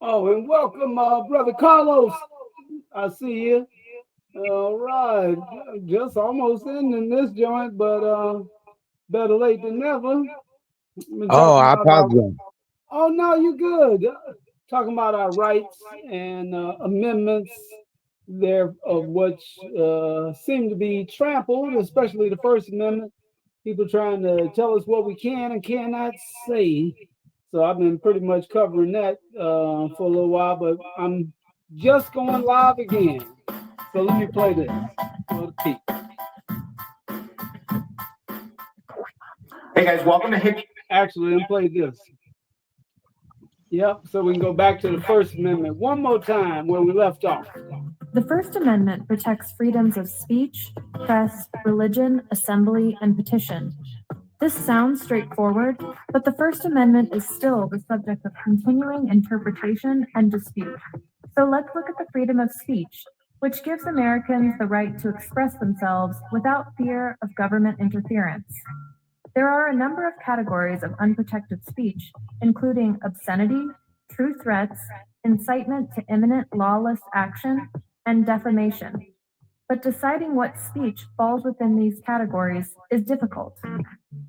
Oh, and welcome, brother Carlos. I see you. All right, just almost ending this joint, but better late than never. Been Oh, talking I about our. apologize. Oh no, you good. Talking about our rights and amendments there of which seem to be trampled, especially the First Amendment. People trying to tell us what we can and cannot say. So I've been pretty much covering that for a little while, but I'm just going live again. So let me play this for the people. Hey guys, welcome to Hit. Actually, let me play this. Yep, so we can go back to the First Amendment one more time where we left off. The First Amendment protects freedoms of speech, press, religion, assembly, and petition. This sounds straightforward, but the First Amendment is still the subject of continuing interpretation and dispute. So let's look at the freedom of speech, which gives Americans the right to express themselves without fear of government interference. There are a number of categories of unprotected speech, including obscenity, true threats, incitement to imminent lawless action, and defamation. But deciding what speech falls within these categories is difficult.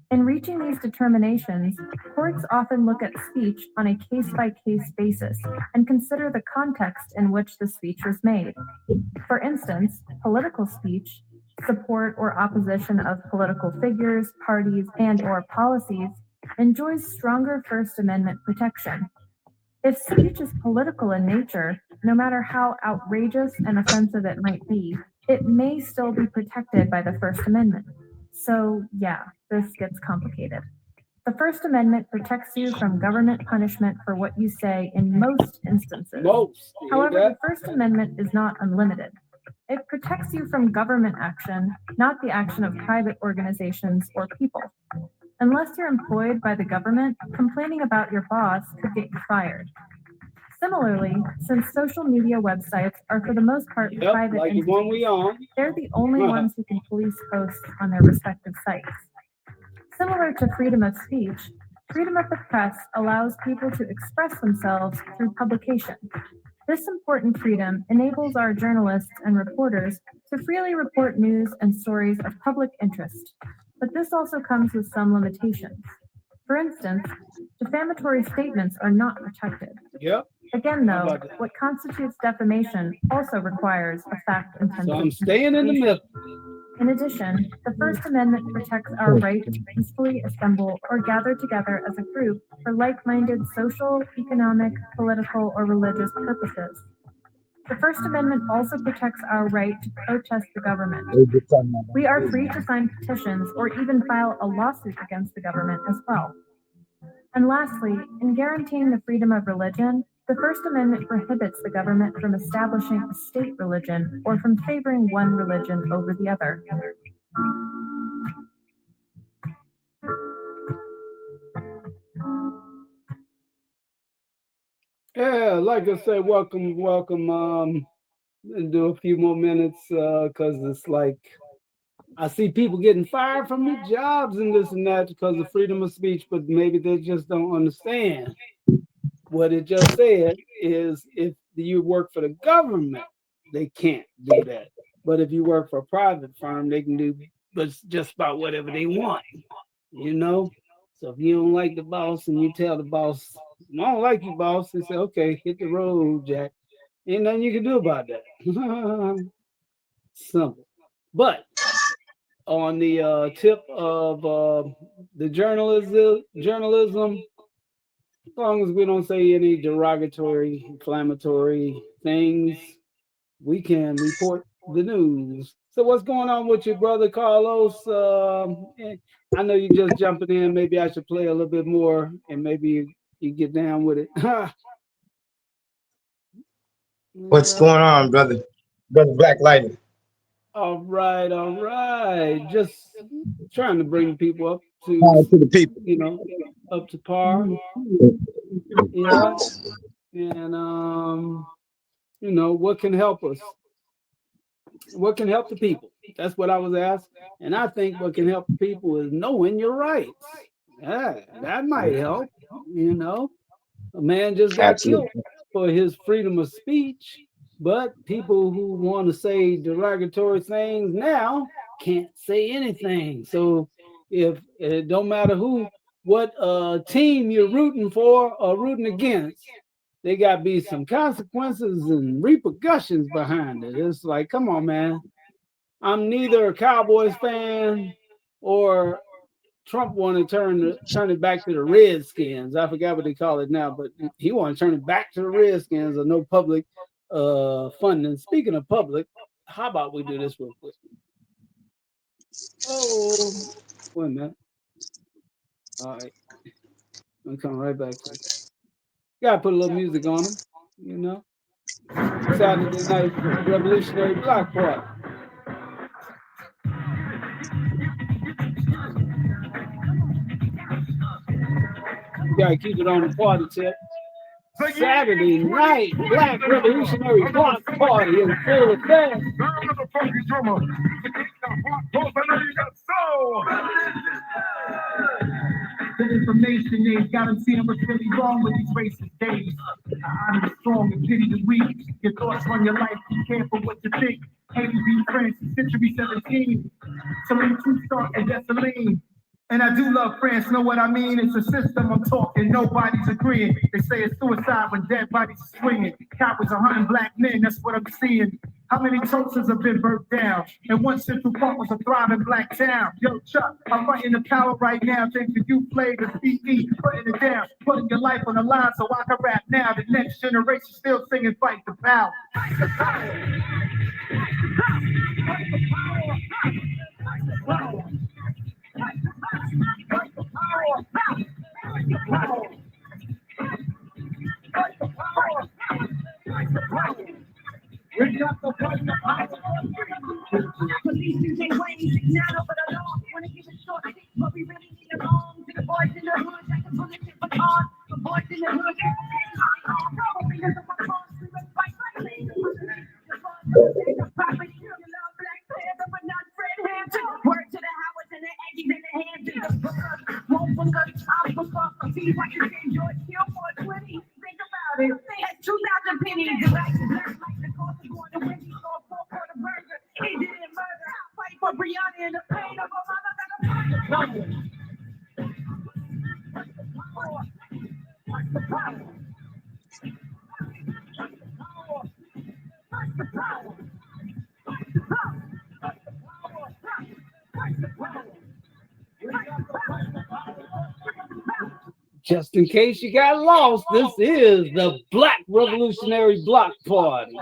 In reaching these determinations, courts often look at speech on a case by case basis and consider the context in which the speech was made. For instance, political speech, support or opposition of political figures, parties, and or policies, enjoys stronger First Amendment protection. If speech is political in nature, no matter how outrageous and offensive it might be, it may still be protected by the First Amendment. So, yeah, this gets complicated. The First Amendment protects you from government punishment for what you say in most instances. However, the First Amendment is not unlimited. It protects you from government action, not the action of private organizations or people. Unless you're employed by the government, complaining about your boss could get you fired. Similarly, since social media websites are for the most part private like the one we entities, on. they're the only ones who can police posts on their respective sites. Similar to freedom of speech, freedom of the press allows people to express themselves through publication. This important freedom enables our journalists and reporters to freely report news and stories of public interest. But this also comes with some limitations. For instance, defamatory statements are not protected. Yep. Again, though, what constitutes defamation also requires a fact-intensive. So I'm staying in the middle. In addition, the First Amendment protects our right to peacefully assemble or gather together as a group for like-minded social, economic, political, or religious purposes. The First Amendment also protects our right to protest the government. We are free to sign petitions or even file a lawsuit against the government as well. And lastly, in guaranteeing the freedom of religion, the First Amendment prohibits the government from establishing a state religion or from favoring one religion over the other. Yeah, like I said, welcome. And do a few more minutes because it's like I see people getting fired from their jobs and this and that because of freedom of speech, but maybe they just don't understand what it just said is if you work for the government, they can't do that. But if you work for a private firm, they can do but just about whatever they want, you know? So if you don't like the boss and you tell the boss, I don't like you, boss, they say, okay, hit the road, Jack. Ain't nothing you can do about that. Simple. But on the tip of the journalism, as long as we don't say any derogatory, inflammatory things, we can report the news. So what's going on with your brother Carlos? I know you just jumping in. Maybe I should play a little bit more, and maybe you get down with it. What's Yeah. going on, brother? Brother Black Lightning. All right, all right. Just trying to bring people up to, Power to the people. up to par. Yeah, and what can help us? What can help the people? That's what I was asked. And I think what can help the people is knowing your rights. Yeah, that might help. A man just got killed. Absolutely. for his freedom of speech, but people who want to say derogatory things now can't say anything. So if it don't matter what team you're rooting for or rooting against, there got to be some consequences and repercussions behind it. It's like, come on, man. I'm neither a Cowboys fan or Trump want to turn it back to the Redskins. I forgot what they call it now, but he want to turn it back to the Redskins or no public funding. Speaking of public, how about we do this real quick? Oh, wait a minute. All right. I'm coming right back to it. Gotta put a little music on them, you know. Saturday Night Revolutionary Block Party. Gotta keep it on the party tip. Saturday Night Black Revolutionary Block Party in full effect. The information they've got them seeing what's really wrong with these racist days. I'm the strong and pity the weak. Your thoughts run your life, be careful what you think. Hate to be friends since century 17. So many true start and gasoline. And I do love France, know what I mean? It's a system I'm talking, nobody's agreeing. They say it's suicide when dead bodies are swinging. Cowards are hunting black men, that's what I'm seeing. How many churches have been burnt down? And one Central Park was a thriving black town. Yo, Chuck, I'm fighting the power right now. Thanks to you, Flavor, CE, putting it down. Putting your life on the line so I can rap now. The next generation still singing Fight the Power. Fight the power. Fight the power. Fight the power. Fight the power. Fight the power. Fight the power. Fight the power. We got the fight the power. Police use their ways, not over the law. Wanna keep it short, but we really need a long. To the boys in the hood, I can pull it for cars. The boys in the hood, probably because of my cars. We must fight like me. The property, you love Black Panther, but not Fred Hampton. Word to the Howards and the Aggies and the Hamptons. Won't forget, I'm for fuck. See what you say, George Hill for 20. Think about it. They had 2,000 pennies. The black like the cost of going to Wendy's or for the burger. He didn't murder. Fight for Brianna in the pain of a mother that a fight the power. Fight the power. Fight the power. Fight the power. Fight the power. Fight the power. Just in case you got lost, this is the Black Revolutionary Block Party.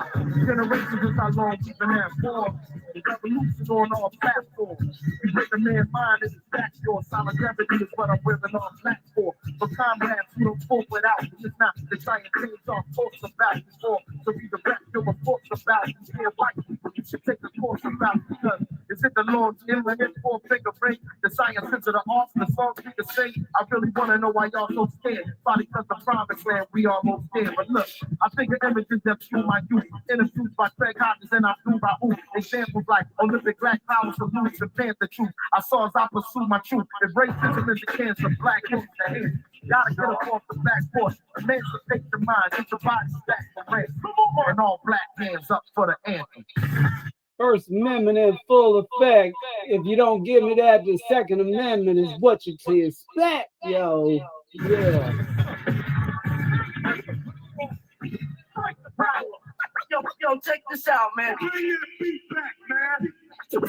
Generations is how long we've been at war. The revolution on all platforms. You break a man's mind in his back door. Solid gravity is what I'm wearing on platform. For comrades who don't fork without. It's not the trying to change our thoughts about it before. So be the rap your reports about it. Yeah, white people, you should take a course about it. Because is it the Lord's infinite for finger break? The science into the arts, the songs we can say. I really want to know why y'all so scared. Probably because the promised land we almost there. But look, I think of images that fuel my youth. Interviews by Craig Hodges and I flew by who. Examples like Olympic black power salutes and Panther truth. I saw as I pursue my truth. Embrace racism is the cancer. Black is the hand. Gotta get up off the back porch. Emancipate your mind. Get your body back for rest. And all black hands up for the anthem. First Amendment in full effect. If you don't give me that, the Second Amendment is what you to expect, yo. Yeah. Yo, check this out, man. Bring that beat back, man. 2, 3,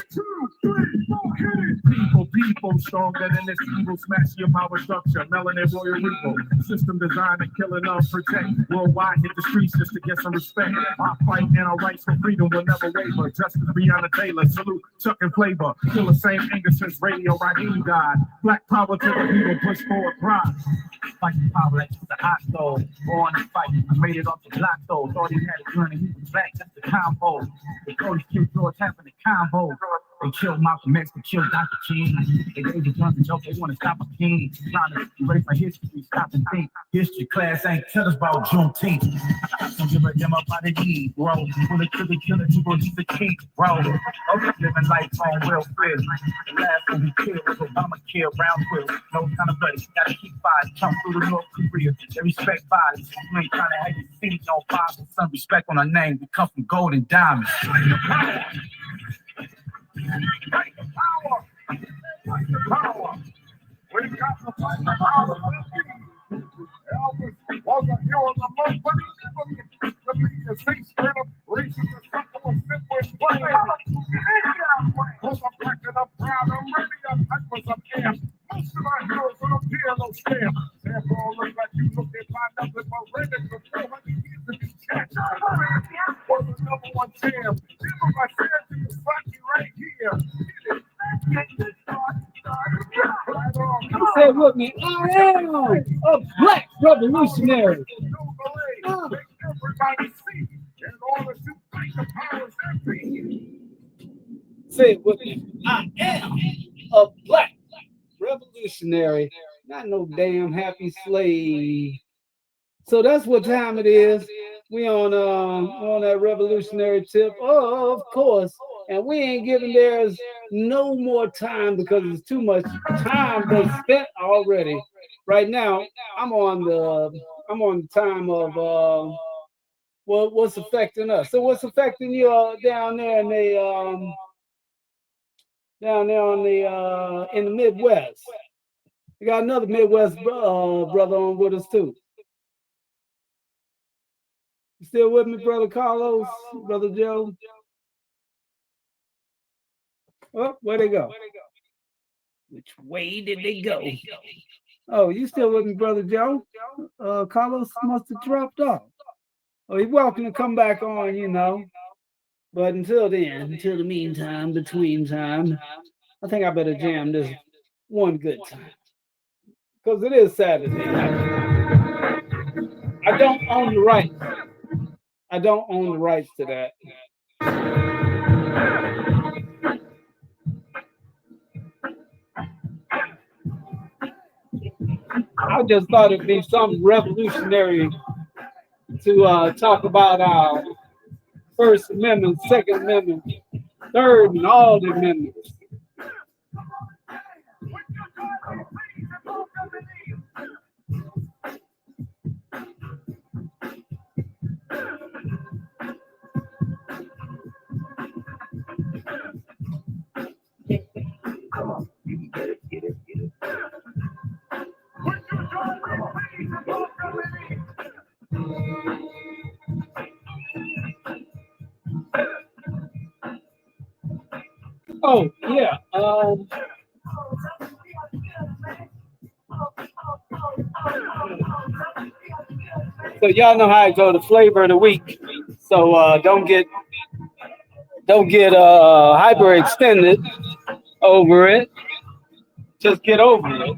4, hit it. People stronger than this evil. Smash your power structure. Melanin royal evil. System designed to kill and protect. Worldwide hit the streets just to get some respect. Our fight and our rights for freedom will never waver. Justice Breonna Taylor. Salute Chuck and Flavor. Kill the same anger since Radio Raheem died. Black power to the people. Push forward pride. Fight the power like the hot stove. Born to fight. I made it off the block though. Thought he had a journey. He was back. That's the combo. The Cody killed George having the combo. They killed Malcolm X, they killed Dr. King. They gave the guns a joke, they want to stop a king. Trying to erase my history, stop and think. History class ain't tell us about Juneteenth. Don't give a damn about the need, bro. When they kill the killer, you gon' use the king, bro. Okay, living life on welfare. The last one who killed was Obamacare, round quill. No kind of bloody, gotta keep fighting. Come through the North Korea, they respect bodies. You ain't trying to have your feet on fire. Some respect on our name, we come from gold and diamonds. Fight the power! Fight the power! We got to fight the power! Elvis was a hero of the month, but he never meant to be a safe spread of racism, simple and simple and plain. Cause I'm black and I'm proud, I'm ready, I'm tight for some air. Most of my heroes don't appear no scam. Therefore, look like you look at my nothing but ready for 400 years to be checked. Was the number one jam. Never my share to you, Rocky right here. Say with me, I am a black revolutionary. Say it with me, I am a black revolutionary, not no damn happy slave. So that's what time it is. We on that revolutionary tip, of course, and we ain't giving theirs no more time because it's too much time been spent already. Right now, I'm on the time of what's affecting us. So what's affecting you down there in the in the Midwest? We got another Midwest brother on with us too. You still with me, brother Carlos, brother Joe? Oh, where'd they go? Which way did they go? Oh, you still with me, brother Joe? Carlos must have dropped off. Oh, you're welcome to come back on, you know. But until then, until the meantime, between time, I think I better jam this one good time. Because it is Saturday night. I don't own the rights. I don't own the rights to that. I just thought it'd be something revolutionary to talk about our First Amendment, Second Amendment, Third, and all the amendments. Come on, you can get it. Oh, yeah. So y'all know how I go, the flavor of the week. So don't get hyperextended over it. Just get over it.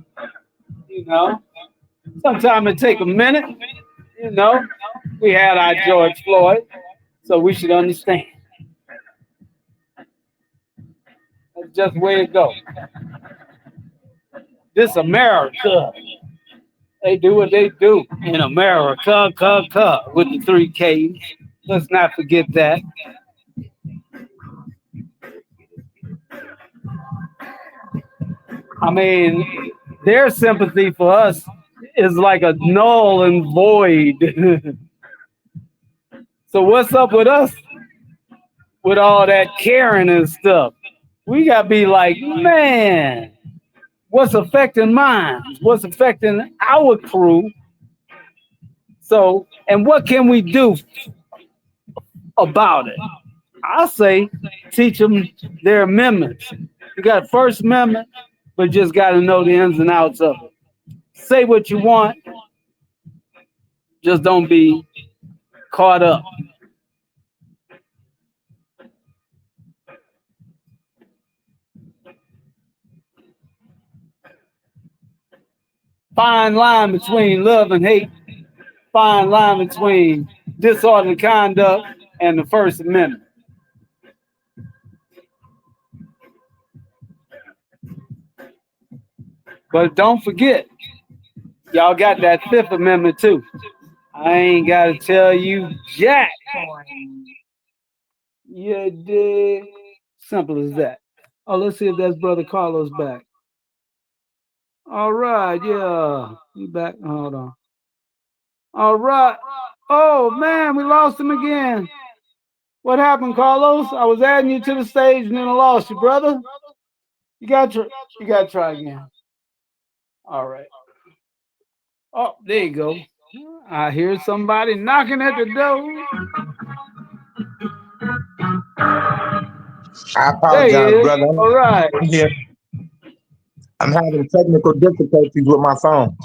You know, sometimes it take a minute. You know, we had our George Floyd, so we should understand. That's just the way it goes. This America, they do what they do in America, with the 3 Ks. Let's not forget that. I mean, their sympathy for us is like a null and void. So what's up with us with all that caring and stuff? We got to be like, man, what's affecting mine? What's affecting our crew? So, and what can we do about it? I say teach them their amendments. You got First Amendment, but just got to know the ins and outs of it. Say what you want. Just don't be caught up. Fine line between love and hate. Fine line between disorderly conduct and the First Amendment. But don't forget, y'all got that Fifth Amendment too. I ain't got to tell you jack. Yeah, dig. Simple as that. Oh, let's see if that's Brother Carlos back. All right, yeah. You back? Hold on. All right. Oh, man, we lost him again. What happened, Carlos? I was adding you to the stage and then I lost you, brother. You got to try again. All right. Oh, there you go. I hear somebody knocking at the door. I There he apologize, is. brother. All right. I'm here. I'm having technical difficulties with my phone.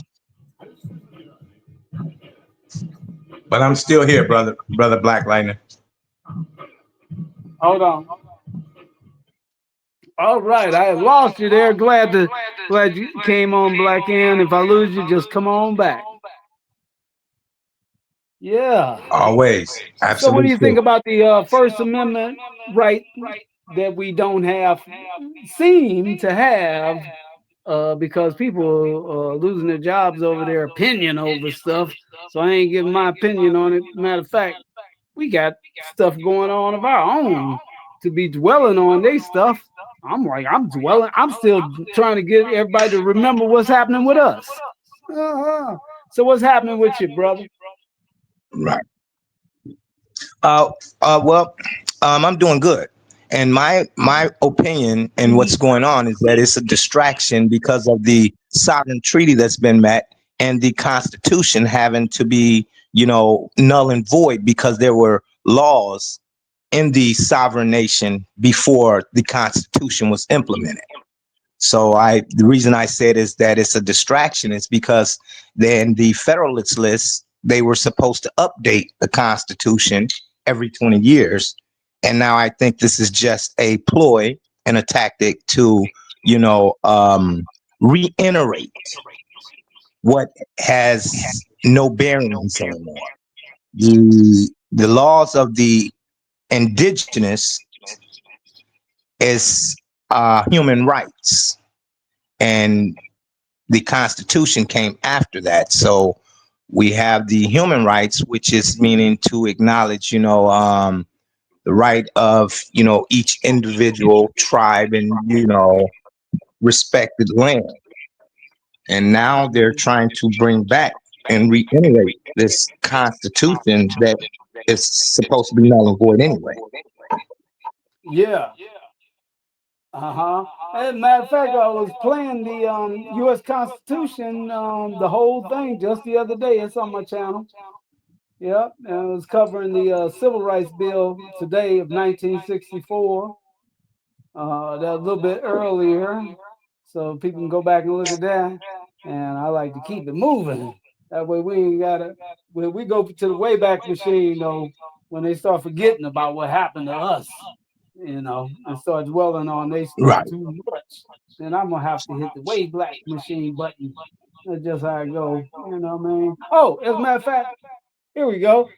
But I'm still here, brother Black Lightning. Hold on. All right, I lost you there. Glad you came on, Black N. If I lose you, just come on back. Yeah. Always. Absolutely. So what do you think about the First Amendment right that we don't seem to have because people are losing their jobs over their opinion over stuff. So I ain't giving my opinion on it. Matter of fact, we got stuff going on of our own to be dwelling on their stuff. I'm still trying to get everybody to remember what's happening with us. So what's happening with you, brother? Right. I'm doing good. And my opinion and what's going on is that it's a distraction because of the sovereign treaty that's been met and the Constitution having to be, null and void because there were laws in the sovereign nation before the Constitution was implemented. So the reason I said is that it's a distraction is because then the Federalist list, they were supposed to update the Constitution every 20 years. And now I think this is just a ploy and a tactic to, reiterate what has no bearings anymore. The laws of the indigenous is human rights, and the Constitution came after that. So we have the human rights, which is meaning to acknowledge, the right of, each individual tribe and, respected land. And now they're trying to bring back and reiterate this Constitution that is supposed to be null and void anyway. Yeah. As a matter of fact, I was playing the U.S. Constitution, the whole thing, just the other day. It's on my channel. Yep, and I was covering the Civil Rights Bill today of 1964. That a little bit earlier, so people can go back and look at that. And I like to keep it moving. That way we ain't gotta. When we go to the Wayback Machine, when they start forgetting about what happened to us, and start dwelling on they stuff too much, then I'm gonna have to hit the Wayback Machine button. That's just how it goes. You know what I mean? Oh, as a matter of fact, here we go.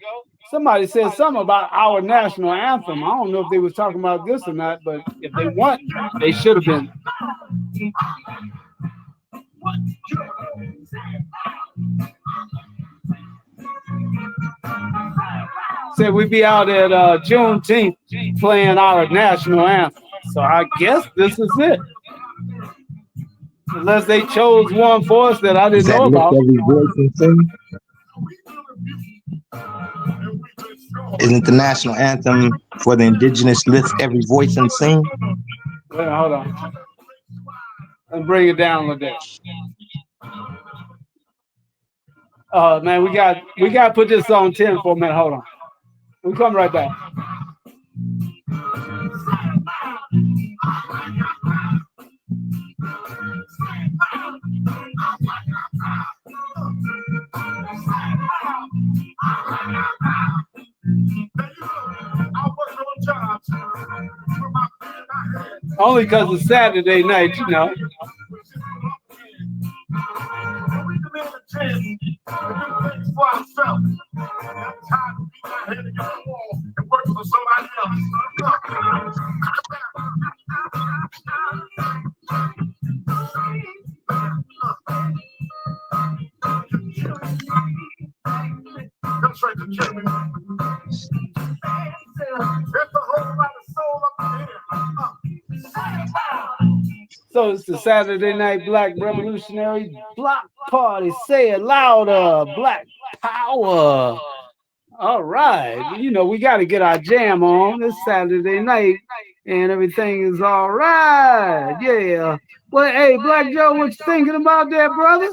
Somebody said something about our national anthem. I don't know if they was talking about this or not, but if they weren't, they should have been. Said we'd be out at Juneteenth playing our national anthem. So I guess this is it. Unless they chose one for us that I didn't know about. Isn't the national anthem for the indigenous lift every voice and sing? Wait, hold on. Let's bring it down a little bit. Man, we got to put this on 10 for a minute. Hold on. We'll come right back. Only because it's Saturday night, like a church. There's a whole lot of soul up here. So it's the Saturday Night Black Revolutionary Block Party. Say it louder. Black Power. All right. You know, we got to get our jam on. This Saturday night and everything is all right. Yeah. Well, hey, Black Joe, what you thinking about that, brother?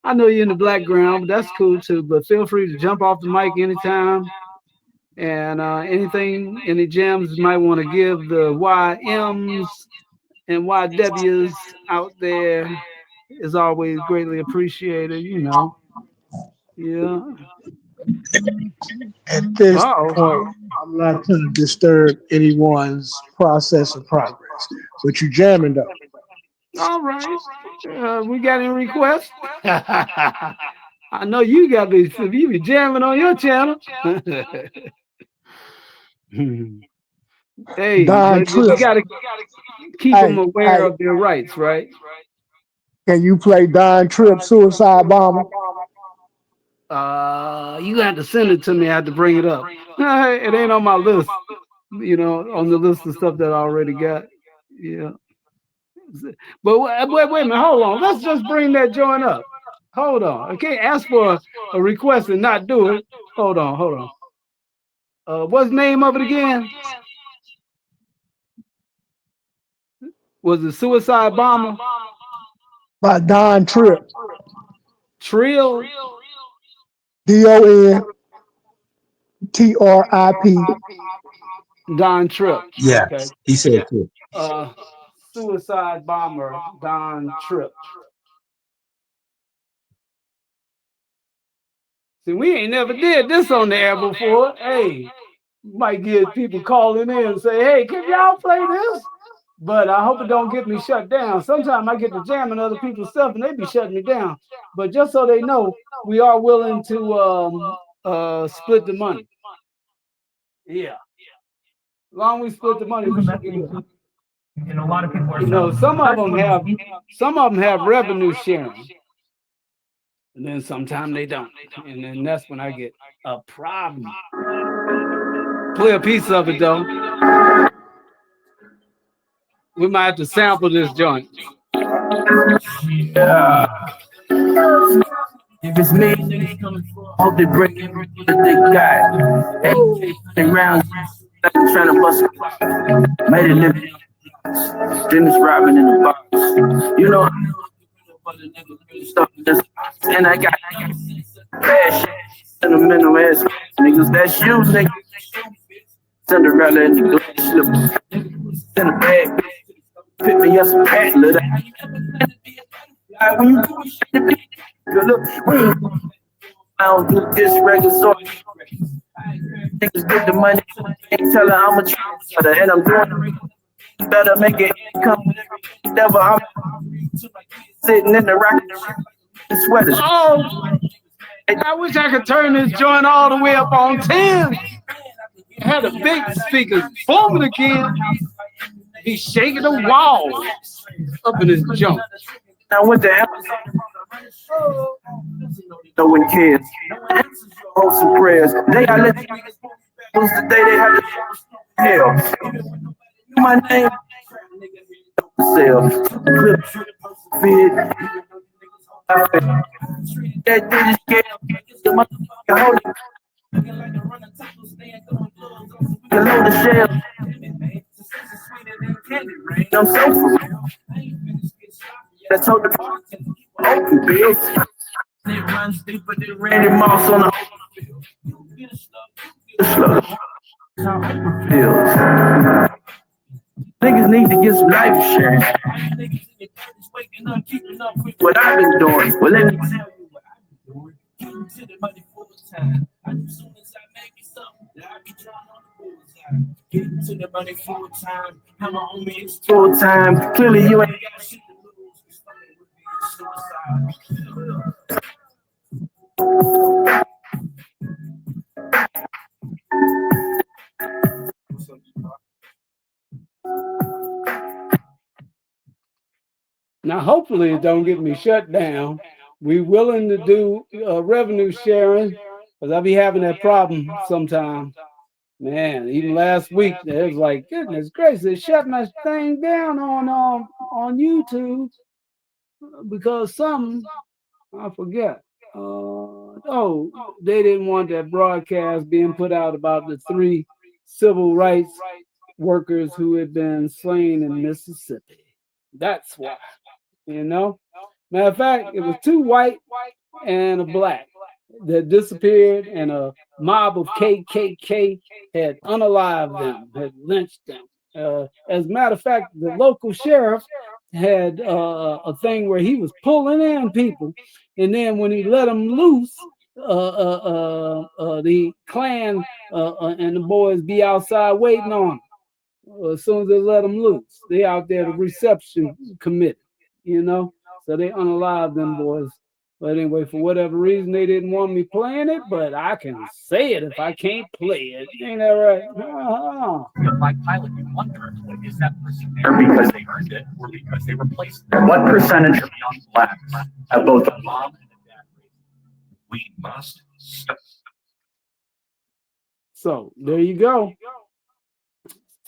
I know you're in the background, but that's cool too. But feel free to jump off the mic anytime. And any gems you might want to give the YMs and YWs out there is always greatly appreciated, you know. Yeah. At this point, I'm not going to disturb anyone's process of progress. But you jamming though. All right. We got any requests? I know you got these. You be jamming on your channel. Hey, Don you Tripp. got to keep them aware of their rights, right? Can you play Don Tripp, Suicide Bomber? You have to send it to me. I have to bring it up. It ain't on my list, you know, on the list of stuff that I already got. Yeah. But wait a minute, hold on. Let's just bring that joint up. Hold on. I can't ask for a request and not do it. Hold on. What's the name of it again? Was it Suicide Bomber? By Don Tripp. Trill? DONTRIP. Don Tripp. Yeah, Okay. he said too. Suicide Bomber, Don Tripp. See, we ain't never did this on the air before. Hey, you might get people calling in and say, hey, can y'all play this? But I hope it don't get me shut down. Sometimes I get to jamming other people's stuff and they be shutting me down. But just so they know, we are willing to split the money. Yeah. As long as we split the money, we should be good. And a lot of people are, You know, some of them have revenue sharing, and then sometimes they don't, and then that's when I get a problem. Play a piece of it though. We might have to sample this joint. Yeah. If it's me, hope they bring it they got. Hey, rounds trying to bust. Made it live. Dennis Rodman in the box. You know, and I got cash sentimental ass niggas. That's you, nigga. Cinderella in the good slip. In the bag. Pick me up some cat litter. When you do shit, look, I don't do this regular sort. Niggas get the money, ain't tell her I'm a trendsetter, and I'm doing it. Better make it come. Never, I'm sitting in the rock and sweaters. Oh, I wish I could turn this joint all the way up on 10. Had a big speaker booming again. He's shaking the walls up in his junk. Now what the hell? No one cares. Hold some prayers. They got let was the day they had to hell. My name sell clip fit. That dude is scared. Hold it. Below the shell. I'm so for real. That's how the open bills. It runs deeper than Randy Moss on the bills. Niggas need to get some life insurance. What I've been doing. Well, let me tell you what I've been doing. Getting to the money full time. I do soon as I make it something that I be trying on the bullseye. Getting to the money full time. How my homie is full time. Clearly you ain't got shit to lose. Now, hopefully, it don't get me shut down. We willing to do revenue sharing, Because I be having that problem sometimes. Man, even last week, it was like, goodness gracious, they shut my thing down on YouTube because some, I forget. They didn't want that broadcast being put out about the 3 civil rights workers who had been slain in Mississippi. That's why, you know. Matter of fact, it was 2 white and a black that disappeared, and a mob of KKK had unalived them, had lynched them. As a matter of fact, the local sheriff had a thing where he was pulling in people, and then when he let them loose, the Klan and the boys be outside waiting on them. As soon as they let them loose, they out there, the reception committee, you know. So they unalived them boys. But anyway, for whatever reason, they didn't want me playing it, but I can say it if I can't play it. Ain't that right? By pilot, you wonder, is that person there because they earned it or because they replaced it? What percentage of young blacks have both a mom and a dad? We must stop. So there you go.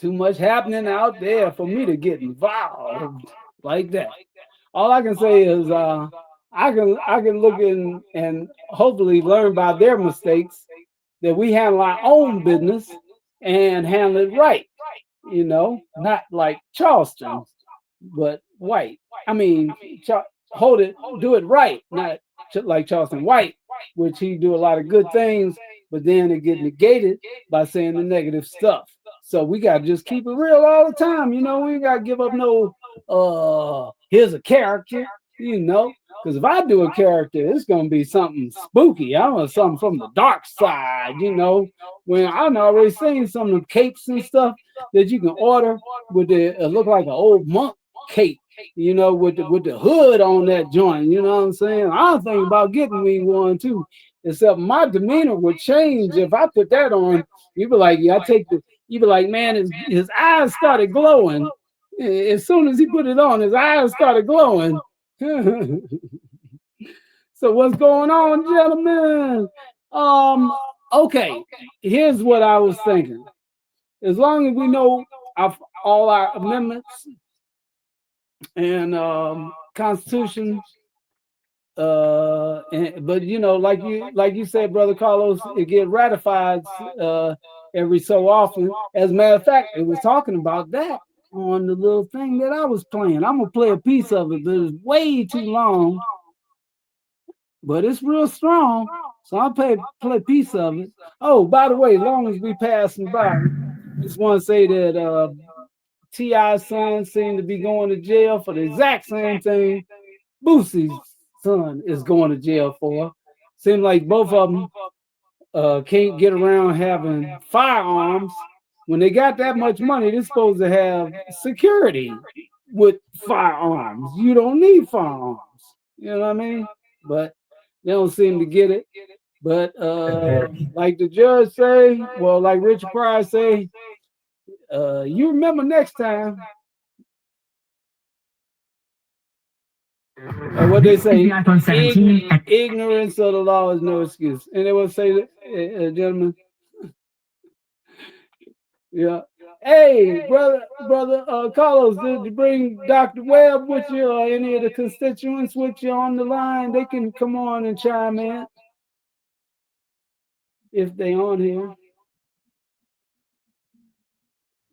Too much happening out there for me to get involved like that. All I can say is I can look in and hopefully learn by their mistakes that we handle our own business and handle it right. You know, not like Charleston, but white. I mean, do it right, not like Charleston White, which he do a lot of good things, but then it get negated by saying the negative stuff. So we gotta just keep it real all the time. You know, we ain't gotta give up no here's a character, you know. Because if I do a character, it's gonna be something spooky. I want something from the dark side, you know. When I've already seen some of the capes and stuff that you can order with the look like an old monk cape, you know, with the hood on that joint. You know what I'm saying? I'm thinking about getting me one too. Except my demeanor would change if I put that on. You'd be like, yeah, you'd be like, man, his eyes started glowing. As soon as he put it on, his eyes started glowing. So what's going on, gentlemen? Okay, here's what I was thinking. As long as we know all our amendments and Constitution, but you know, like you said, Brother Carlos, it get ratified every so often. As a matter of fact, it was talking about that on the little thing that I was playing. I'm gonna play a piece of it, but it's way too long, but it's real strong. So I'll play a piece of it. Oh, by the way, as long as we passing by, I just want to say that T.I.'s son seemed to be going to jail for the exact same thing Boosie's son is going to jail for. Seems like both of them can't get around having firearms. When they got that much money, they're supposed to have security with firearms. You don't need firearms. You know what I mean? But they don't seem to get it. But like the judge say, well, like Richard Pryor say, you remember next time. What they say, ignorance of the law is no excuse. And they will say, gentlemen, yeah. Hey, brother, Carlos, did you bring Dr. Webb with you or any of the constituents with you on the line? They can come on and chime in if they on here.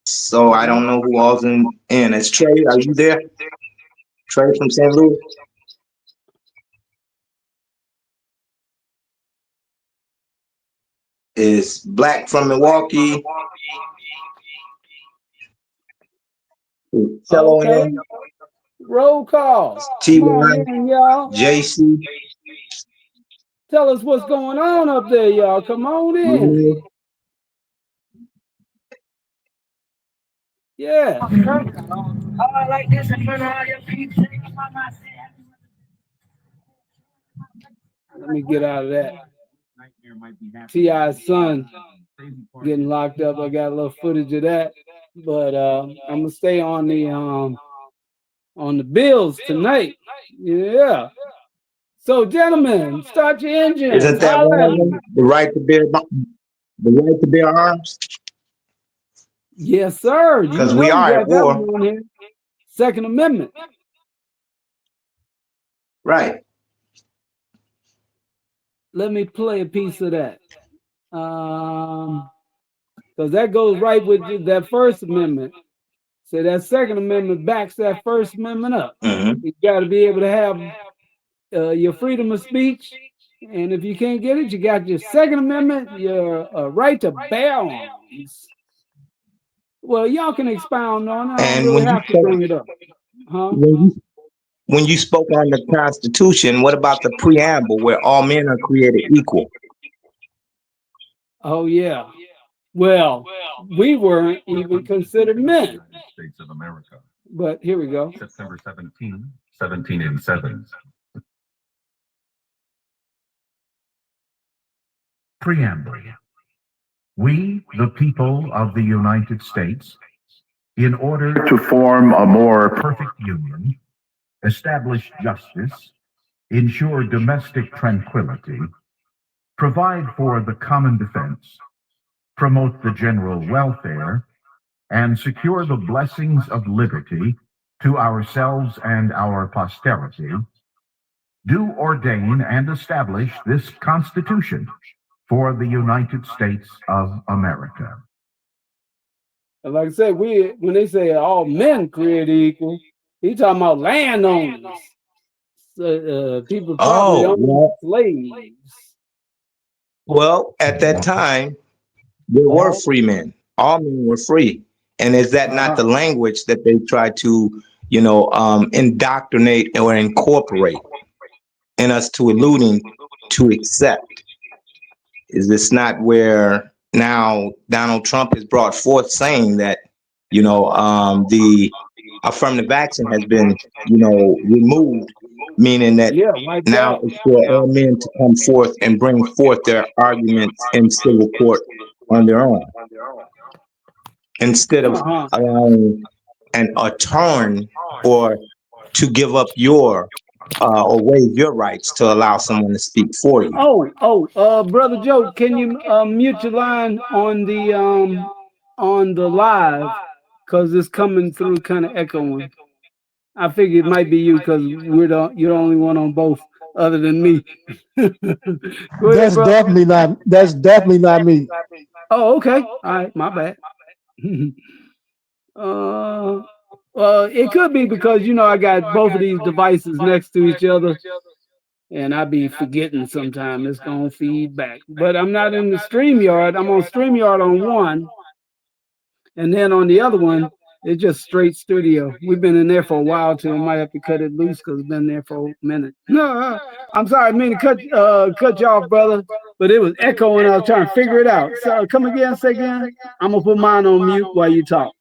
So I don't know who all's in. It's Trey. Are you there? Trey from St. Louis. Is Black from Milwaukee. Okay. Roll call. T1, y'all. JC. Tell us what's going on up there, y'all. Come on in. Yeah. Like this in front of all your people. Let me get out of that. T.I.'s son getting locked up. I got a little footage of that, but I'm gonna stay on the bills tonight. Yeah. So, gentlemen, start your engines. Isn't that one of them? The right to bear arms? Yes, sir. You 'Cause know we you are got at that war. one on here. Second Amendment. Right. Let me play a piece of that. Because that goes right with that First Amendment. So that Second Amendment backs that First Amendment up. Mhm. You got to be able to have your freedom of speech. And if you can't get it, you got your Second Amendment, your right to bear arms. Well, y'all can expound on it. I don't And really have to bring it up. Huh? when you spoke on the Constitution, what about the preamble where all men are created equal? Oh, yeah. Well, we weren't even considered men. United States of America, But here we go. September 17, 1787. Preamble. We, the people of the United States, in order to form a more perfect union, establish justice, ensure domestic tranquility, provide for the common defense, promote the general welfare, and secure the blessings of liberty to ourselves and our posterity, do ordain and establish this Constitution for the United States of America. And like I said, when they say all men created equal, he's talking about landowners, people probably owned slaves. Well, at that time, there were free men. All men were free. And is that not the language that they try to, indoctrinate or incorporate in us to alluding to accept? Is this not where now Donald Trump has brought forth saying that, the affirmative action has been, removed, meaning that now it's for all men to come forth and bring forth their arguments in civil court on their own, instead of allowing an attorney or to give up your or waive your rights to allow someone to speak for you. Brother Joe, can you mute your line on the live, because it's coming through kind of echoing. I figure it might be you because you're the only one on both other than me. That's definitely not me. Oh, okay. All right, my bad. Well, it could be because I got both of these devices next to each other, and I be forgetting sometimes it's gonna feed back. But I'm not in the StreamYard. I'm on StreamYard on one, and then on the other one, it's just straight studio. We've been in there for a while too. I might have to cut it loose because it's been there for a minute. No, I'm sorry, I mean to cut you off, brother. But it was echoing. I was trying to figure it out. So come again, say again. I'm gonna put mine on mute while you talk.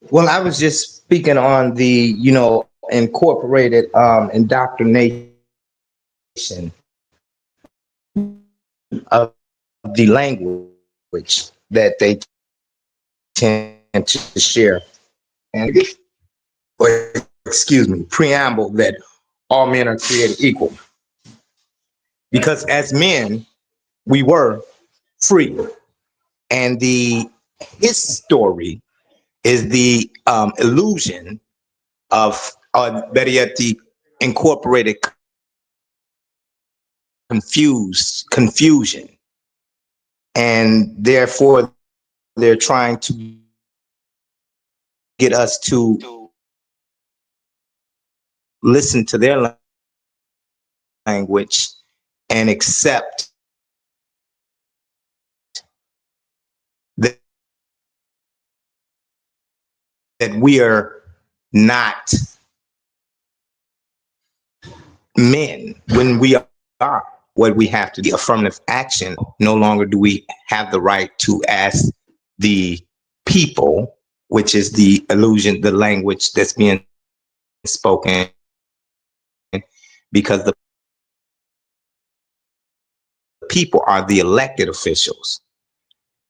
Well, I was just speaking on the, incorporated indoctrination of the language that they tend to share. And, preamble that all men are created equal. Because as men, we were free. And his story is the illusion of, better yet, the incorporated confusion. And therefore, they're trying to get us to listen to their language and accept that we are not men when we are what we have to do. Affirmative action. No longer do we have the right to ask the people, which is the illusion, the language that's being spoken, because the people are the elected officials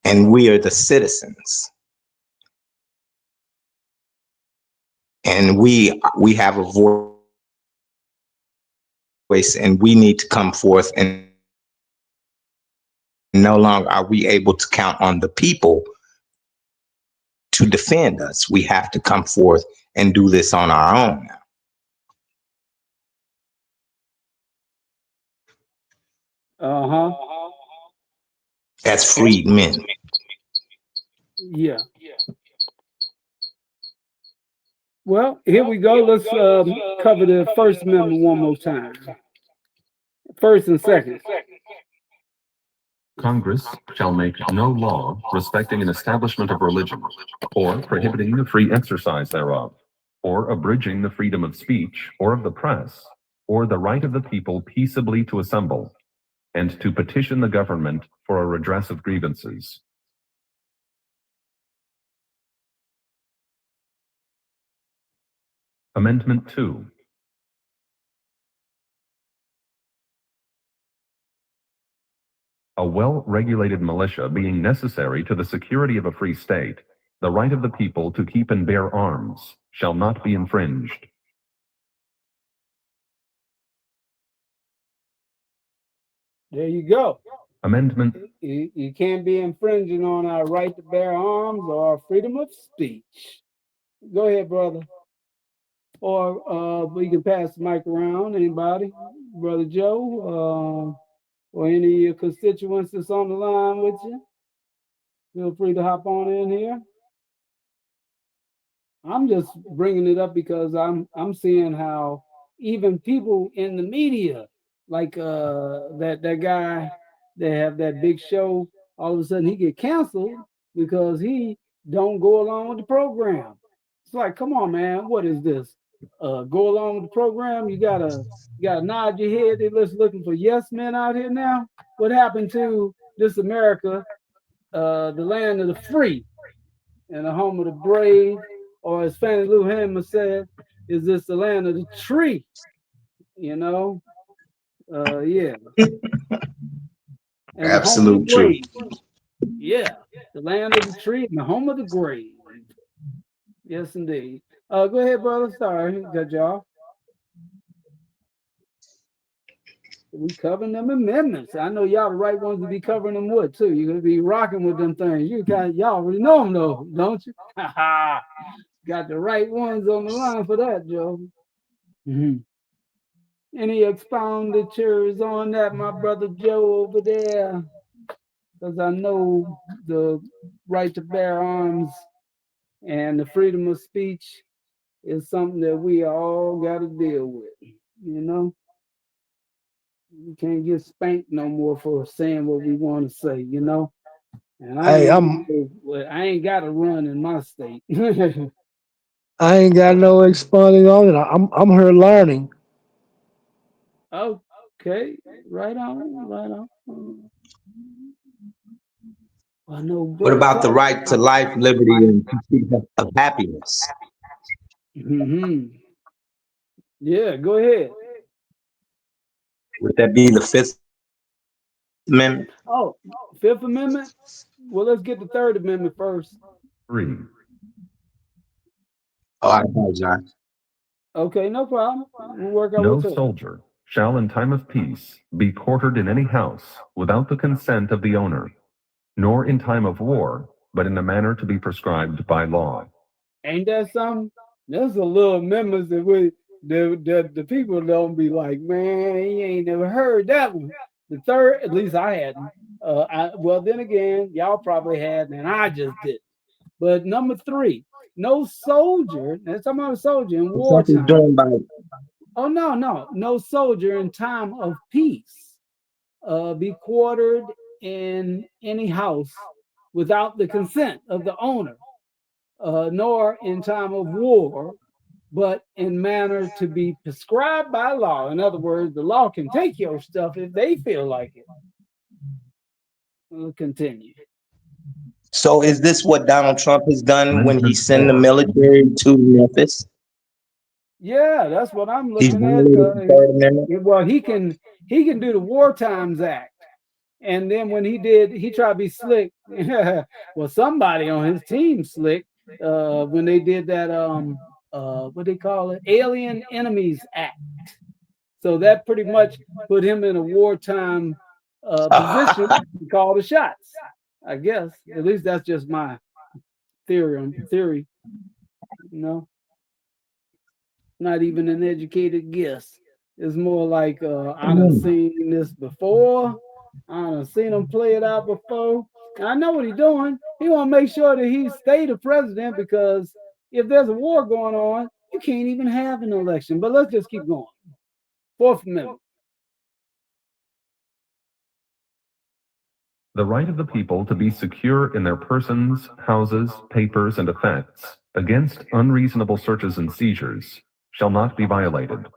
and we are the citizens. And we have a voice voice, and we need to come forth, and no longer are we able to count on the people to defend us. We have to come forth and do this on our own now. As freed men. Yeah. Well, here we go. Let's cover the First Amendment one more time. First and second. Congress shall make no law respecting an establishment of religion, or prohibiting the free exercise thereof, or abridging the freedom of speech or of the press, or the right of the people peaceably to assemble, and to petition the government for a redress of grievances. Amendment 2. A well-regulated militia being necessary to the security of a free state, the right of the people to keep and bear arms shall not be infringed. There you go. Amendment. You can't be infringing on our right to bear arms or our freedom of speech. Go ahead, brother. Or we can pass the mic around. Anybody? Brother Joe, or any of your constituents that's on the line with you, feel free to hop on in here. I'm just bringing it up because I'm seeing how even people in the media, like that guy that have that big show, all of a sudden he get canceled because he don't go along with the program. It's like, come on, man, what is this? Go along with the program? You gotta nod your head. They're just looking for yes men out here now. What happened to this America, the land of the free and the home of the brave? Or as Fannie Lou Hamer said, is this the land of the tree? You know? Yeah. And absolute truth. Yeah, the land of the tree and the home of the grave. Yes, indeed. Go ahead, brother. Sorry, got y'all. We covering them amendments. I know y'all the right ones to be covering them with too. You're gonna be rocking with them things. Y'all already know them though, don't you? Got the right ones on the line for that, Joe. Any expenditures on that, my brother Joe over there? Because I know the right to bear arms and the freedom of speech is something that we all got to deal with. You know, we can't get spanked no more for saying what we want to say. You know, and I ain't got to run in my state. I ain't got no expounding on it. I'm here learning. Okay, right on. I know. What about the right to life, liberty, and pursuit of happiness? Yeah, go ahead. Would that be the Fifth Amendment? Oh, Fifth Amendment? Well, let's get the Third Amendment first. 3. Oh, I apologize. Okay, no problem. We'll work out. No soldier shall in time of peace be quartered in any house without the consent of the owner, nor in time of war, but in a manner to be prescribed by law. Ain't that something? There's a little amendments that the people don't be like, man, you ain't never heard that one. The third, at least I hadn't. Well, then again, y'all probably had, and I just did. But number 3, no soldier. That's talking about a soldier in wartime. Oh no soldier in time of peace be quartered in any house without the consent of the owner, nor in time of war, but in manner to be prescribed by law. In other words, the law can take your stuff if they feel like it. We'll continue. So is this what Donald Trump has done when he sent the military to Memphis? Yeah, that's what I'm looking at. Well, he can do the War Times Act. And then when he tried to be slick. Well, somebody on his team slick when they did that what they call it, Alien Enemies Act. So that pretty much put him in a wartime position to call the shots, I guess. At least that's just my theory. Not even an educated guess. It's more like I done seen this before. I done seen him play it out before. And I know what he's doing. He want to make sure that he stay the president, because if there's a war going on, you can't even have an election. But let's just keep going. Fourth Amendment. The right of the people to be secure in their persons, houses, papers, and effects against unreasonable searches and seizures shall not be violated,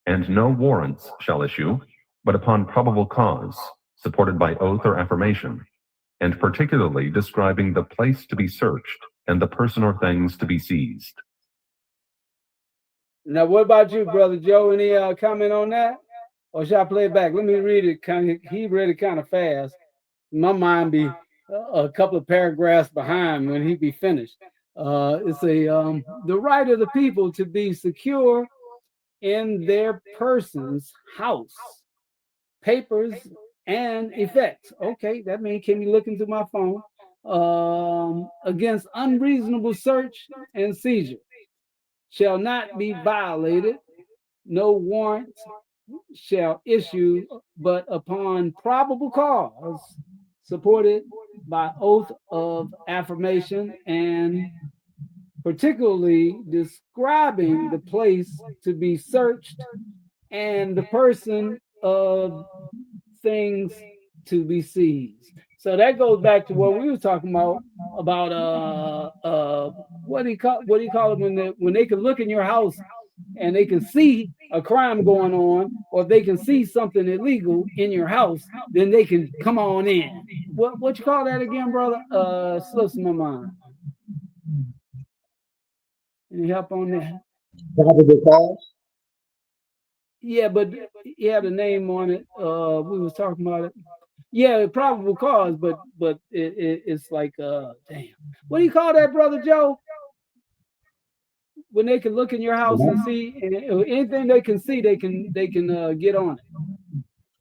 and no warrants shall issue, but upon probable cause, supported by oath or affirmation, and particularly describing the place to be searched and the person or things to be seized. Now, what about you, Brother Joe? Any comment on that? Or should I play it back? Let me read it. He read it kind of fast. My mind be a couple of paragraphs behind when he be finished. It's the right of the people to be secure in their persons, house, papers, and effects. Okay, that means can be looking through my phone against unreasonable search and seizure shall not be violated. No warrant shall issue, but upon probable cause, supported by oath of affirmation, and particularly describing the place to be searched and the person of things to be seized. So that goes back to what we were talking about what do you call it when they can look in your house and they can see a crime going on, or they can see something illegal in your house, then they can come on in. What you call that again, brother? Slips my mind. Any help on that? Probable cause? Yeah, but he had a name on it. We was talking about it. Yeah, probable cause, but it's like damn. What do you call that, Brother Joe? When they can look in your house and see, and anything they can see, they can get on it.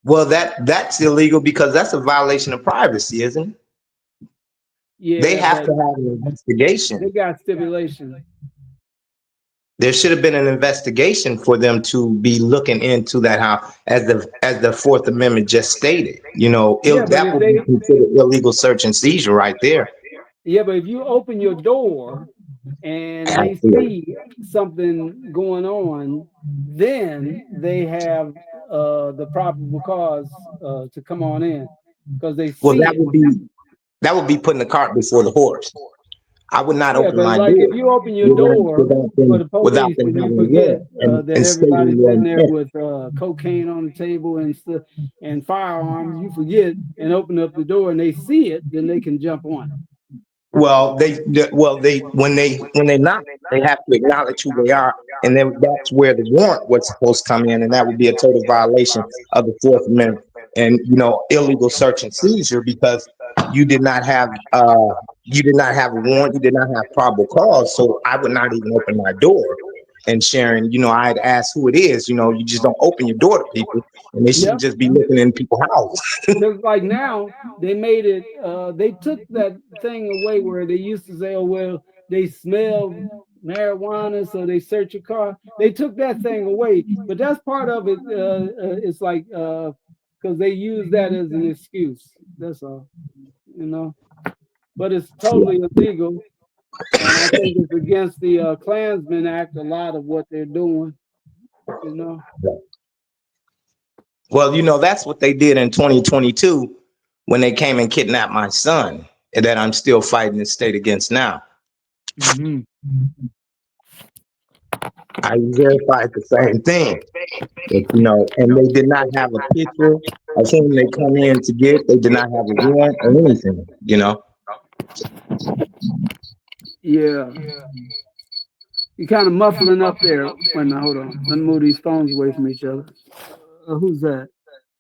Well, that's illegal because that's a violation of privacy, isn't it? Yeah, they have to have an investigation. They got stipulations. There should have been an investigation for them to be looking into that house, as the Fourth Amendment just stated. That would be considered illegal search and seizure right there. Yeah, but if you open your door and they see something going on, then they have the probable cause to come on in, because they see. Well, that would be putting the cart before the horse. I would not open my door. If you open your door for the police, and you forget that everybody's in there with cocaine on the table and firearms, you forget and open up the door and they see it, then they can jump on it. Well, when they knock, they have to acknowledge who they are, and then that's where the warrant was supposed to come in, and that would be a total violation of the Fourth Amendment and illegal search and seizure, because you did not have a warrant, you did not have probable cause. So I would not even open my door. And Sharon, I'd ask who it is. You just don't open your door to people, and they shouldn't just be looking in people's houses. Like now, they made it. They took that thing away where they used to say, "Oh well, they smell marijuana, so they search your car." They took that thing away, but that's part of it. It's like because they use that as an excuse. That's all, But it's totally illegal. And I think it's against the Klansman Act, a lot of what they're doing, Well, that's what they did in 2022 when they came and kidnapped my son, and that I'm still fighting the state against now. Mm-hmm. I verified the same thing, and they did not have a picture of whom they come in to get. They did not have a warrant or anything, Yeah. You're kind of muffling up there. Wait a minute, hold on. Let me move these phones away from each other. Who's that?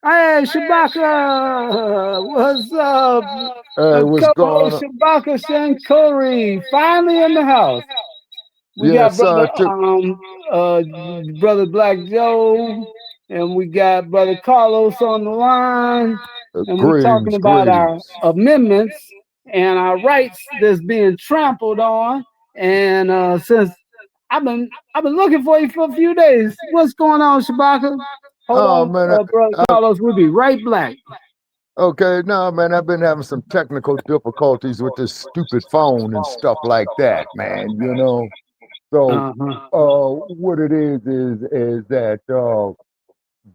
Hey, Shabaka! What's up? What's going on? Shabaka Shankuri, finally in the house. We got brother Black Joe, and we got Brother Carlos on the line, and we're talking Greetings, about our greetings. amendments and our rights that's being trampled on. And since I've been looking for you for a few days, what's going on, Shabaka? Hold Oh on, man, Brother Carlos, we'll be right back. okay, no man, I've been having some technical difficulties with this stupid phone and stuff like that, man. You know, so what it is that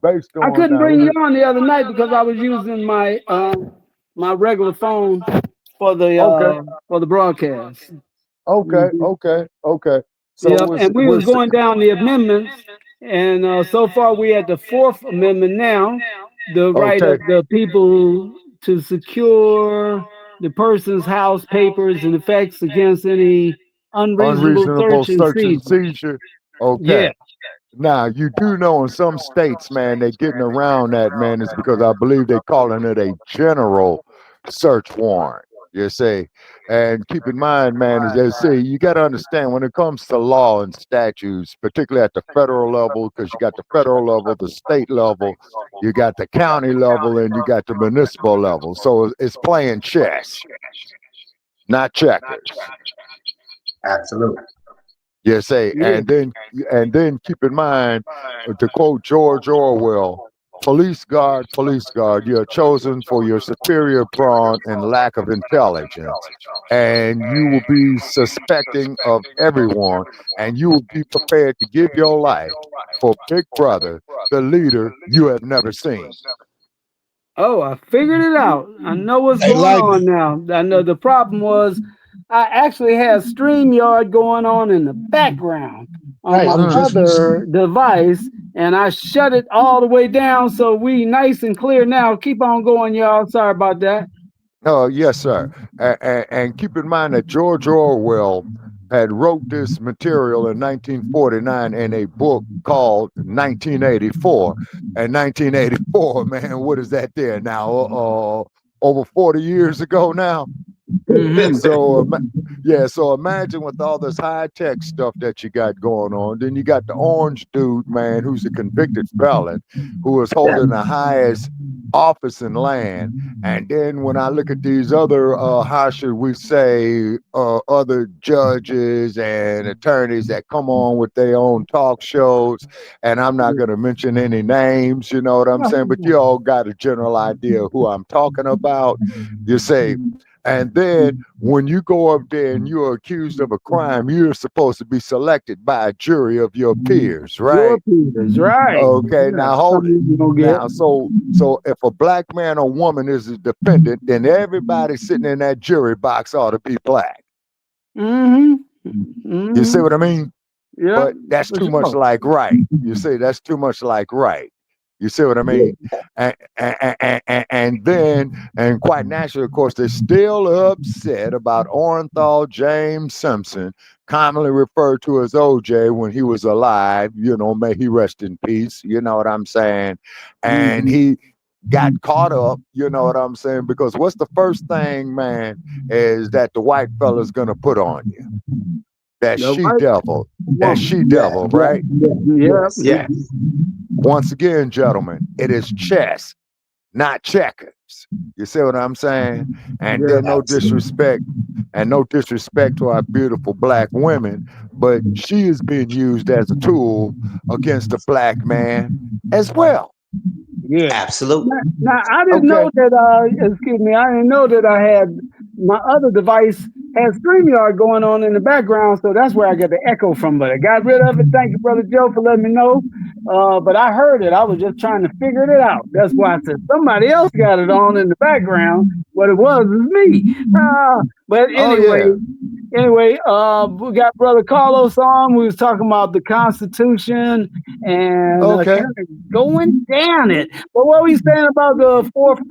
based I on couldn't bring you on the other night because I was using my my regular phone for the broadcast. Okay. So yeah, and we was going down the amendments, and so far we at the Fourth Amendment now, the right of the people to secure the person's house, papers, and effects against any unreasonable search and seizure. Okay. Yeah. Now you do know in some states, man, they're getting around that, man, is because I believe they're calling it a general search warrant. You see, and keep in mind, man, as they say, you got to understand when it comes to law and statutes, particularly at the federal level, because you got the federal level, the state level, you got the county level, and you got the municipal level. So it's playing chess, not checkers. Absolutely. You say, and then keep in mind, to quote George Orwell, police guard, you're chosen for your superior brawn and lack of intelligence. And you will be suspecting of everyone, and you will be prepared to give your life for Big Brother, the leader you have never seen. Oh, I figured it out. I know what's going on now. I know the problem was I actually had StreamYard going on in the background on my other device, and I shut it all the way down, so we nice and clear now. Keep on going, y'all. Sorry about that. Oh, yes, sir. And keep in mind that George Orwell had wrote this material in 1949 in a book called 1984. And 1984, man, what is that there now? Over 40 years ago now. So so imagine with all this high-tech stuff that you got going on, then you got the orange dude, man, who's a convicted felon, who is holding the highest office in land. And then when I look at these other how should we say other judges and attorneys that come on with their own talk shows, and I'm not going to mention any names, you know what I'm saying, but you all got a general idea of who I'm talking about. You say, and then when you go up there and you're accused of a crime, you're supposed to be selected by a jury of your peers, right? Your peers, right. Okay, now hold it. Now, so if a black man or woman is a defendant, then everybody sitting in that jury box ought to be black. You see what I mean? Yeah. But that's too much like right. You see, that's too much like right. You see what I mean? And then, and quite naturally, of course, they're still upset about Orenthal James Simpson, commonly referred to as OJ when he was alive. You know, may he rest in peace. You know what I'm saying? And he got caught up, you know what I'm saying? Because what's the first thing, man, is that the white fella's going to put on you? That she-devil. That she-devil, right? Yes. Once again, gentlemen, it is chess, not checkers. You see what I'm saying? And then no disrespect to our beautiful black women, but she is being used as a tool against the black man as well. Yeah, absolutely. Now I didn't know that. Excuse me, I didn't know that I had my other device had StreamYard going on in the background, so that's where I got the echo from. But I got rid of it. Thank you, Brother Joe, for letting me know. But I heard it. I was just trying to figure it out. That's why I said somebody else got it on in the background. What it was me. But anyway. Anyway, we got Brother Carlos on. We was talking about the Constitution and kind of going down it. But what were you saying about the Fourth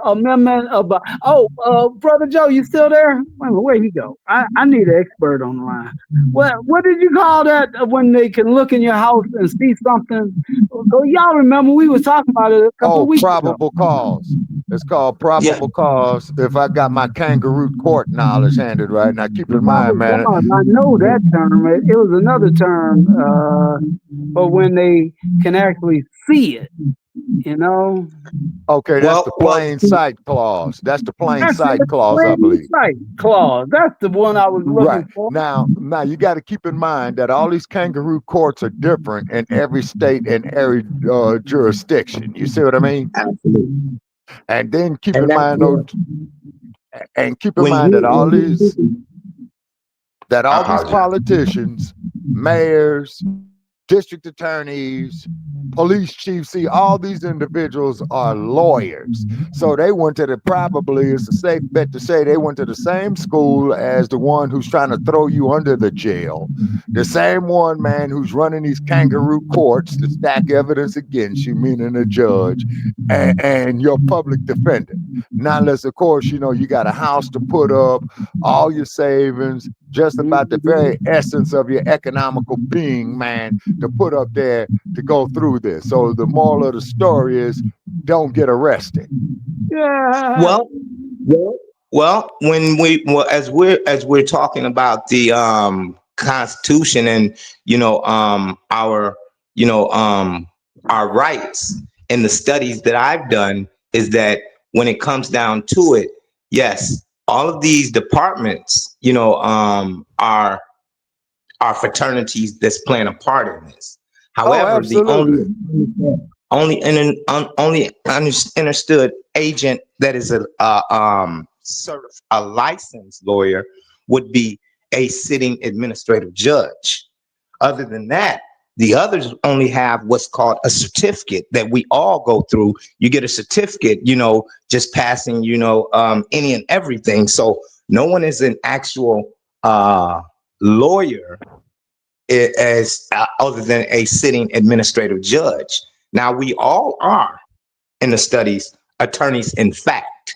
Amendment? About Brother Joe, you still there? Wait a minute, where'd he go? I need an expert on the line. What did you call that when they can look in your house and see something? Y'all remember we was talking about it a couple of weeks ago. Probable cause. It's called probable cause. If I got my kangaroo court knowledge handed right now, keep in mind, man. I know that term. It was another term, but when they can actually see it, you know. Okay, that's the plain sight clause. That's the plain sight clause, I believe. Sight clause. That's the one I was looking for. Now you got to keep in mind that all these kangaroo courts are different in every state and every jurisdiction. You see what I mean? Absolutely. And then keep in mind, that all these politicians, mayors, district attorneys, police chiefs, see, all these individuals are lawyers. So they went to it's a safe bet to say they went to the same school as the one who's trying to throw you under the jail. The same one, man, who's running these kangaroo courts to stack evidence against you, meaning a judge, and your public defender. Not unless, of course, you got a house to put up, all your savings, just about the very essence of your economical being, man, to put up there to go through this. So the moral of the story is, don't get arrested. Yeah. Well, as we're talking about the Constitution and our rights, and the studies that I've done is that when it comes down to it, yes, all of these departments, are fraternities that's playing a part in this. However, the only understood agent that is a licensed lawyer would be a sitting administrative judge. Other than that, the others only have what's called a certificate that we all go through. You get a certificate, just passing, any and everything. So no one is an actual lawyer as other than a sitting administrative judge. Now, we all are, in the studies, attorneys in fact.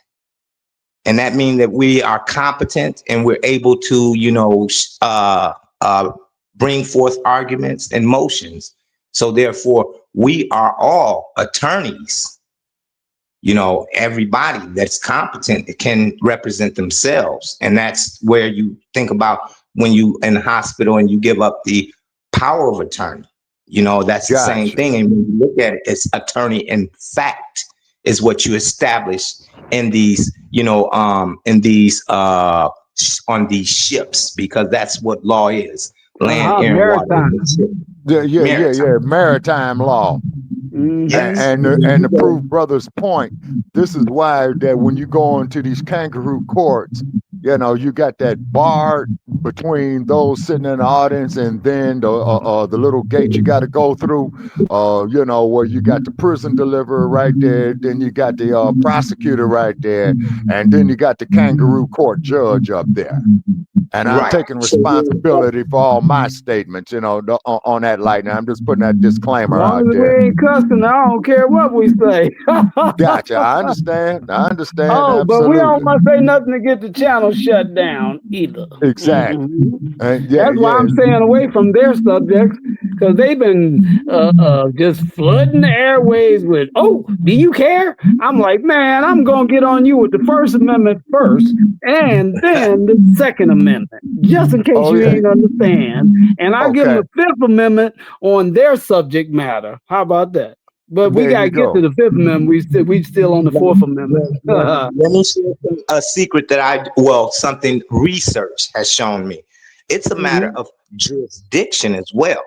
And that means that we are competent and we're able to, bring forth arguments and motions. So therefore, we are all attorneys. Everybody that's competent can represent themselves. And that's where you think about when you in the hospital and you give up the power of attorney. That's the same thing. And when you look at it, it's attorney in fact is what you establish in these, on these ships, because that's what law is. Land, air, water. Maritime law. Yes. And to prove brother's point, this is why that when you go into these kangaroo courts, you got that bar between those sitting in the audience, and then the little gate you got to go through, where you got the prison deliverer right there, then you got the prosecutor right there, and then you got the kangaroo court judge up there. And I'm taking responsibility for all my statements, on that light. Now I'm just putting that disclaimer out there. We ain't cussing. I don't care what we say. Gotcha. I understand. Oh, absolutely. But we don't want to say nothing to get the channel shut down either. Exactly. That's why I'm staying away from their subjects, because they've been just flooding the airways with, do you care? I'm like, man, I'm going to get on you with the First Amendment first, and then the Second Amendment, just in case you ain't understand. And I'll give them the Fifth Amendment on their subject matter. How about that? But we got to get to the Fifth Amendment. We still on the Fourth Amendment. Let me share a secret that something research has shown me. It's a matter of jurisdiction as well.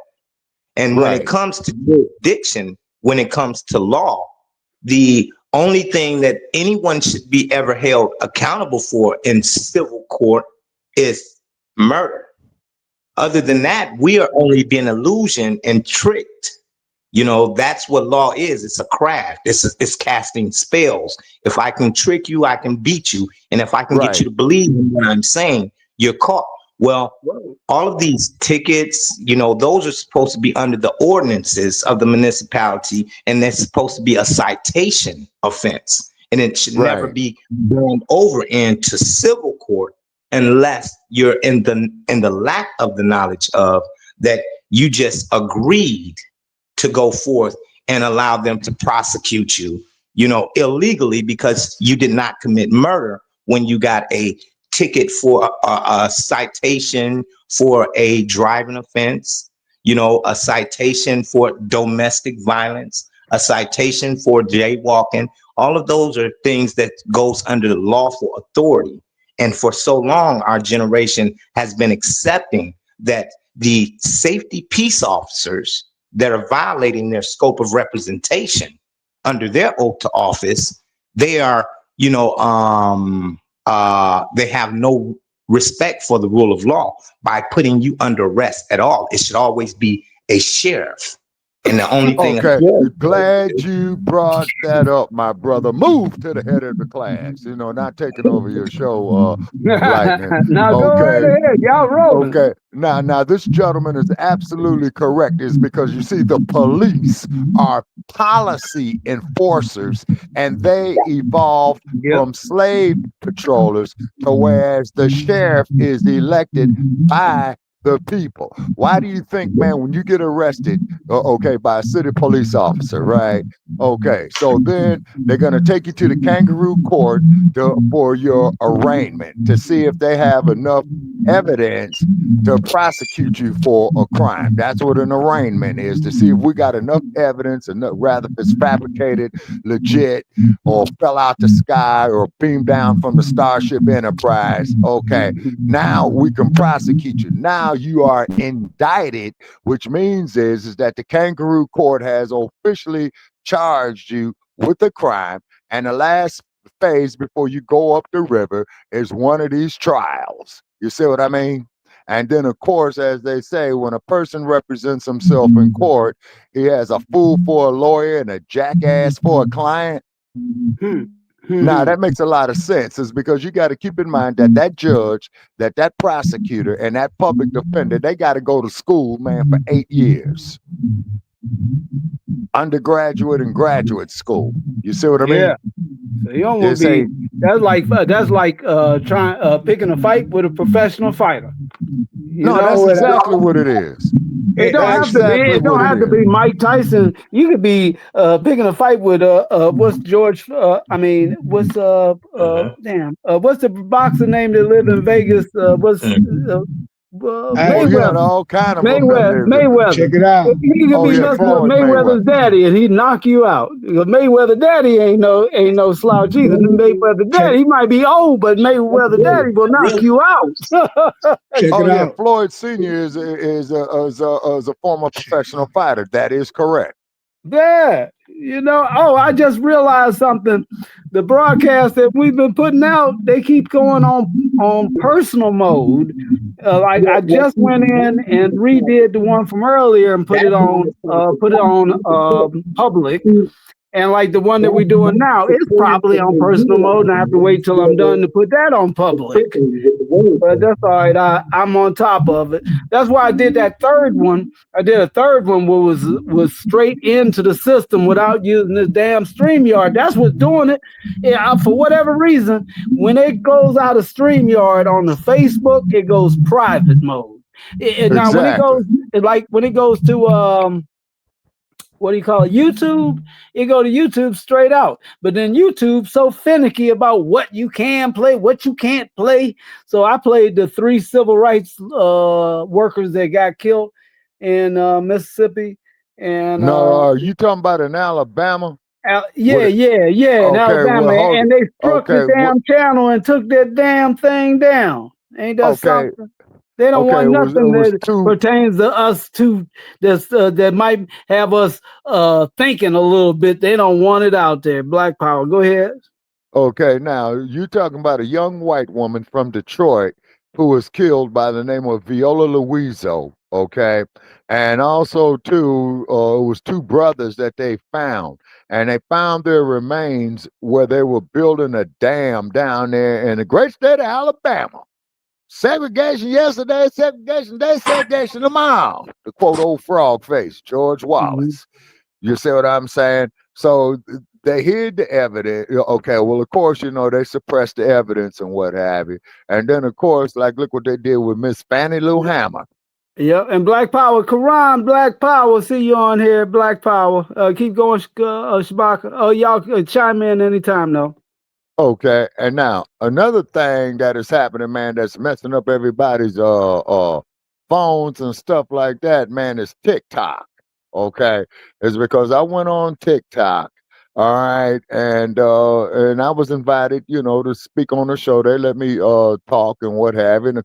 And when it comes to jurisdiction, when it comes to law, the only thing that anyone should be ever held accountable for in civil court is murder. Other than that, we are only being illusioned and tricked. That's what law is. It's a craft. It's casting spells. If I can trick you, I can beat you. And if I can get you to believe in what I'm saying, you're caught. Well, all of these tickets, those are supposed to be under the ordinances of the municipality, and they're supposed to be a citation offense. And it should never be going over into civil court unless you're in the lack of the knowledge of that you just agreed to go forth and allow them to prosecute you illegally because you did not commit murder when you got a ticket for a citation for a driving offense, a citation for domestic violence, a citation for jaywalking. All of those are things that goes under the lawful authority. And for so long, our generation has been accepting that the safety peace officers that are violating their scope of representation under their oath to office, they are, they have no respect for the rule of law by putting you under arrest at all. It should always be a sheriff. And the only thing. Okay, glad you brought that up, my brother. Move to the head of the class. Not taking over your show, Lightning. Now go right ahead. Y'all rolling. Okay. Now, this gentleman is absolutely correct. Is because you see, the police are policy enforcers, and they evolved from slave patrollers to whereas the sheriff is elected by the people. Why do you think, man, when you get arrested, by a city police officer, right? Okay, so then they're going to take you to the kangaroo court for your arraignment to see if they have enough evidence to prosecute you for a crime. That's what an arraignment is, to see if we got enough evidence, rather if it's fabricated, legit, or fell out the sky, or beamed down from the Starship Enterprise. Okay, now we can prosecute you. Now you are indicted, which means is that the kangaroo court has officially charged you with a crime, and the last phase before you go up the river is one of these trials. You see what I mean? And then, of course, as they say, when a person represents himself in court, he has a fool for a lawyer and a jackass for a client. Now, that makes a lot of sense, is because you got to keep in mind that judge, that prosecutor, and that public defender, they got to go to school, man, for 8 years. Undergraduate and graduate school. You see what I mean? Yeah. So you don't want to be. That's like trying picking a fight with a professional fighter. That's exactly what it is. It don't have to be. It don't have to be Mike Tyson. You could be picking a fight with what's George? What's what's the boxer name that live in Vegas? Mayweather, all kind of Mayweather. Check it out. He could be messing with Mayweather's daddy, and he'd knock you out. Mayweather daddy ain't no slouch either. Mayweather daddy, he might be old, but Mayweather daddy will knock you out. Check it out. Floyd Sr. is a former professional fighter. That is correct. Yeah. I just realized something. The broadcast that we've been putting out, they keep going on personal mode. Like I just went in and redid the one from earlier and put it on public. And like the one that we're doing now, it's probably on personal mode, and I have to wait till I'm done to put that on public. But that's all right. I'm on top of it. That's why I did that third one. I did a third one where was straight into the system without using this damn StreamYard. That's what's doing it. Yeah, for whatever reason, when it goes out of StreamYard on the Facebook, it goes private mode. Now when it goes to what do you call it? YouTube, it go to YouTube straight out. But then YouTube so finicky about what you can play, what you can't play. So I played the 3 civil rights workers that got killed in Mississippi. And you talking about in Alabama? Yeah, in Alabama. And they struck the damn channel and took that damn thing down. Ain't that something? They don't want nothing that pertains to us that might have us thinking a little bit. They don't want it out there. Black power. Go ahead. Okay, now you're talking about a young white woman from Detroit who was killed by the name of Viola Luiso. Okay, and also too, it was 2 brothers that they found, and they found their remains where they were building a dam down there in the great state of Alabama. Segregation yesterday, segregation today, segregation tomorrow. To quote old frog face, George Wallace. You see what I'm saying? So they hid the evidence. Okay, well, of course, they suppressed the evidence and what have you. And then, of course, look what they did with Miss Fannie Lou Hamer. Yep, and Black Power, Quran, Black Power. See you on here, Black Power. Keep going, Shabaka. Oh, y'all chime in anytime, though. Okay, and now another thing that is happening, man, that's messing up everybody's phones and stuff like that, man, is TikTok. Okay, is because I went on TikTok. All right, and I was invited, you know, to speak on the show. They let me talk and what have you. And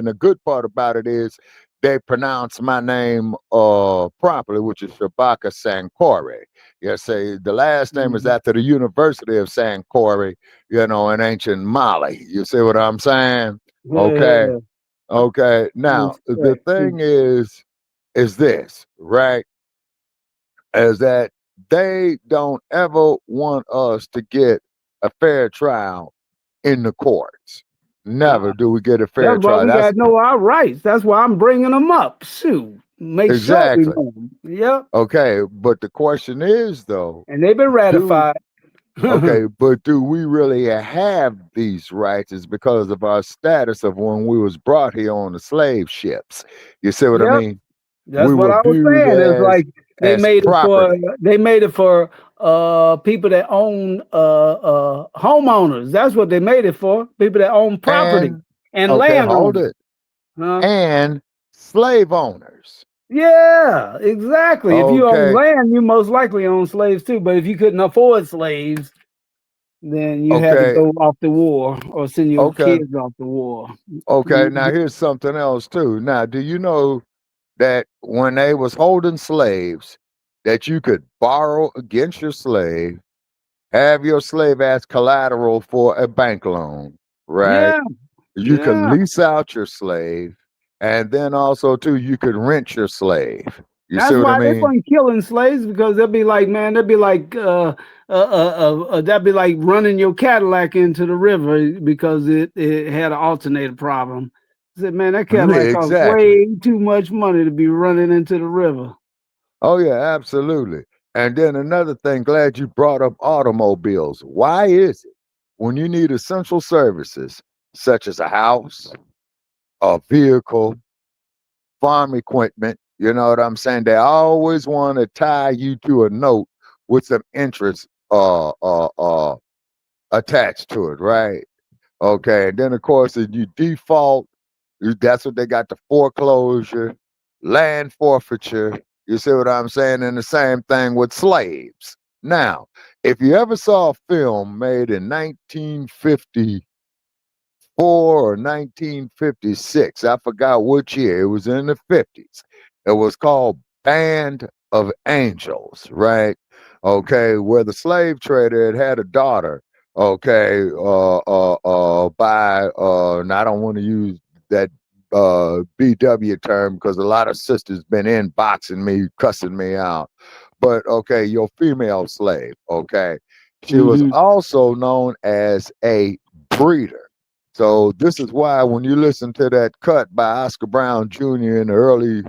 the good part about it is they pronounce my name properly, which is Shabaka Sankore. Yeah, say the last name is after the University of Sankore, you know, in ancient Mali. You see what I'm saying? Okay. Yeah. Okay. Now the thing is this, right? Is that they don't ever want us to get a fair trial in the courts. Never do we get a fair That's why trial. we got to know our rights. That's why I'm bringing them up. Shoot. Make exactly. sure we know them. Yep. Okay, but the question is, though. And they've been ratified. Okay, but do we really have these rights? Is because of our status of when we was brought here on the slave ships. You see what I mean? That's what I was saying. It's like they made it for people that own homeowners. That's what they made it for. People that own property and land. Hold it. And slave owners. Yeah, exactly. If you own land, you most likely own slaves too. But if you couldn't afford slaves, then you had to go off the war or send your kids off the war. Okay, now here's something else too. Now, do you know that when they was holding slaves, that you could borrow against your slave, have your slave as collateral for a bank loan, right? Yeah. You could lease out your slave, and then also too, you could rent your slave. That's see what why I mean? they weren't killing slaves, because they'd be like, man, that'd be like running your Cadillac into the river because it had an alternator problem. I said, man, that Cadillac costs way too much money to be running into the river. Oh yeah, absolutely. And then another thing, glad you brought up automobiles. Why is it when you need essential services such as a house, a vehicle, farm equipment, you know what I'm saying? They always want to tie you to a note with some interest attached to it, right? Okay. And then of course, if you default, that's what they got, the foreclosure, land forfeiture. You see what I'm saying? And the same thing with slaves. Now, if you ever saw a film made in 1954 or 1956, I forgot which year, it was in the 50s. It was called Band of Angels, right? Okay, where the slave trader had a daughter, okay, by, and I don't want to use that BW term because a lot of sisters been inboxing me, cussing me out. But okay, your female slave, okay. She was also known as a breeder. So this is why when you listen to that cut by Oscar Brown Jr. in the early,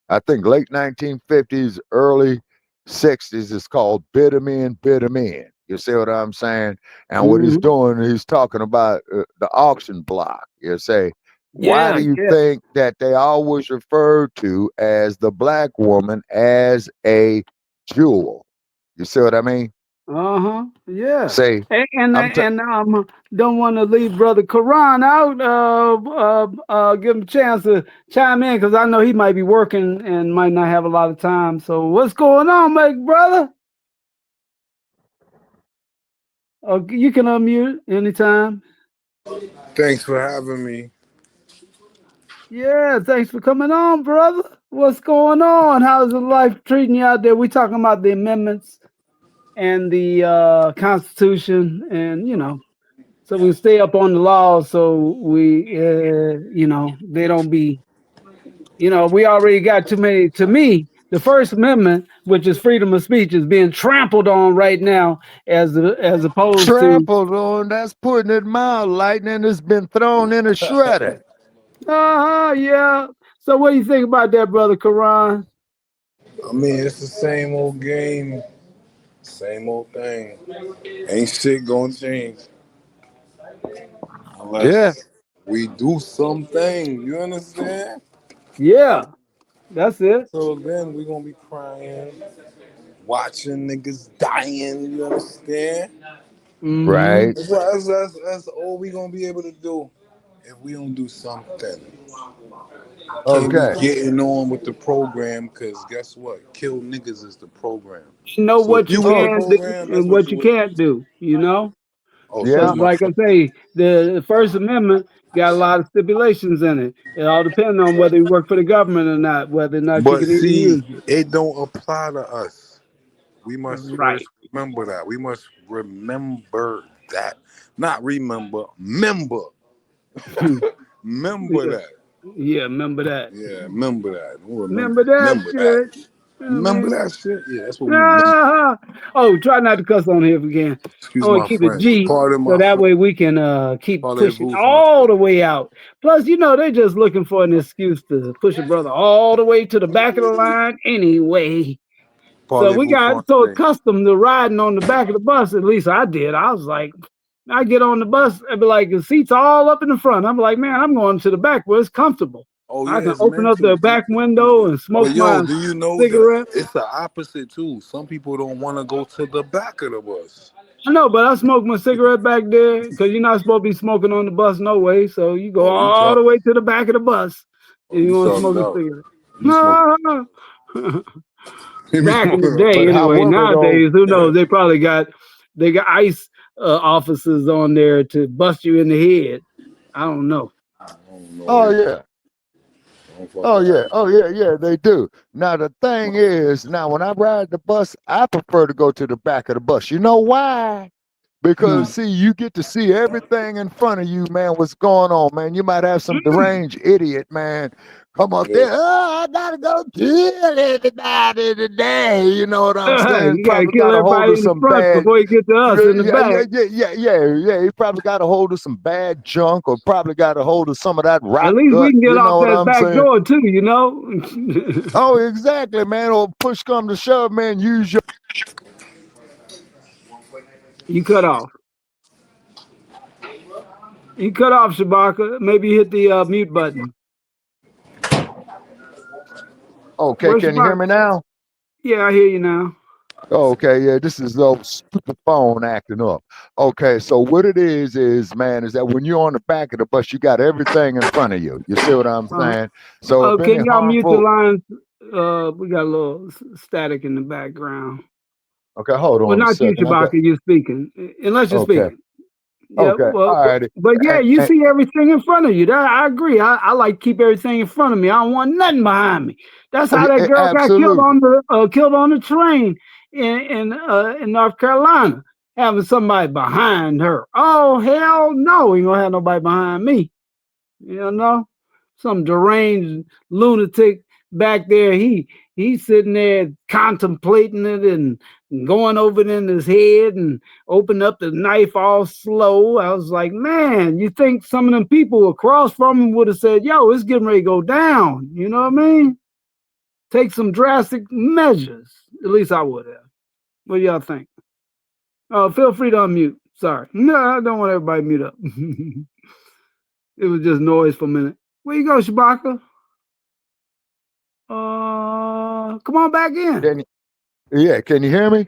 I think late 1950s, early 60s, it's called Bid 'em In, Bid 'em In. You see what I'm saying? And what he's doing, he's talking about the auction block. You say, why do you think that they always refer to as the black woman as a jewel? You see what I mean? Yeah. Say, and don't want to leave Brother Quran out. Give him a chance to chime in because I know he might be working and might not have a lot of time. So what's going on, my brother? You can unmute anytime. Thanks for having me. Yeah, thanks for coming on, brother. What's going on? How's the life treating you out there? We talking about the amendments and the Constitution, and so we stay up on the laws, so we they don't be, we already got too many. To me, the First Amendment, which is freedom of speech, is being trampled on right now as opposed to trampled on. That's putting it mild. Lightning has been thrown in a shredder. Yeah. So what do you think about that, Brother Quran? I mean, it's the same old game, same old thing. Ain't shit gonna change unless we do something. You understand? Yeah, that's it. So then we're gonna be crying, watching niggas dying. You understand? Mm-hmm. Right. That's all we gonna be able to do if we don't do something. Can't be Okay. getting on with the program because guess what? Kill niggas is the program. You know So if what you you with the Oh, can do program, that's and what what you you with. can't do. You know, Oh, yeah. because excuse my like I friend. say, the First Amendment got a lot of stipulations in it. It all depends on whether you work for the government or not, whether or not you But can even see, use it. it don't apply to us. We must Right. first remember that. We must remember that. Not remember, member. Remember Yeah. that. Yeah. Remember that. Yeah, remember that. Don't remember Remember it. that Remember that. shit. I Remember mean, that shit? Yeah, that's what we remember. ah, oh, try not to cuss on here if we can. I Excuse want my to keep it French. G Pardon so my that French. way we can keep pushing Parlez-vous all français? the way out. Plus, you know, they're just looking for an excuse to push a brother all the way to the back of the line anyway. So we Parlez-vous got so français? accustomed to riding on the back of the bus. At least I did. I was like, I get on the bus, it'd be like the seats all up in the front. I'm like, man, I'm going to the back where it's comfortable. Oh I yeah, can it's open meant up to the be. back window and smoke But yo, my do you know that cigarette. it's the opposite too? Some people don't want to go to the back of the bus. I know, but I smoke my cigarette back there because you're not supposed to be smoking on the bus no way. So you go Oh, you all the talk. way to the back of the bus Oh, and you you want to talking smoke a about? cigarette. You smoking? No. You be Back in the smoking on day, But back. anyway. however, though, Nowadays, who knows? They probably got ICE officers on there to bust you in the head. I don't know. I don't know oh either. yeah, Don't fucking ask. yeah, they do. Now the thing is, now when I ride the bus, I prefer to go to the back of the bus. You know why? Because No. see, you get to see everything in front of you, man. What's going on, man? You might have some deranged idiot, man, come up Yeah. there. Oh, I gotta go kill everybody today. You know what I'm saying? You got to Probably kill got a hold everybody of in the some front bad. before you get to us in the back. Yeah. He probably got a hold of some bad junk, or probably got a hold of some of that At rock least we gut. can get You know off what that I'm back saying? door too, you know. Oh, exactly, man. Or push come to shove, man. Use your. You cut off. You cut off, Shabaka. Maybe you hit the mute button. Okay, Where's can you hear Shabaka? me now? Yeah, I hear you now. Okay, yeah, this is those stupid phone acting up. Okay, so what it is, man, is that when you're on the back of the bus, you got everything in front of you. You see what I'm saying? So if any Can y'all mute the harmful, lines? We got a little static in the background. okay, hold Well, on a not you, second. I got Shabaka. You're speaking, unless you're okay, speaking. Yeah, well, all righty. but yeah, you see everything in front of you. That I agree. I like to keep everything in front of me. I don't want nothing behind me. That's how that girl got Absolutely. killed on the train in North Carolina, having somebody behind her. Oh hell no, we ain't gonna have nobody behind me. You know, some deranged lunatic back there. He's sitting there contemplating it and going over it in his head and open up the knife all slow. I was like, man, you think some of them people across from him would have said, yo, it's getting ready to go down. You know what I mean? Take some drastic measures. At least I would have. What do y'all think? Feel free to unmute. Sorry. No, I don't want everybody to mute up. It was just noise for a minute. Where you go, Shabaka? Come on back in. Can you hear me?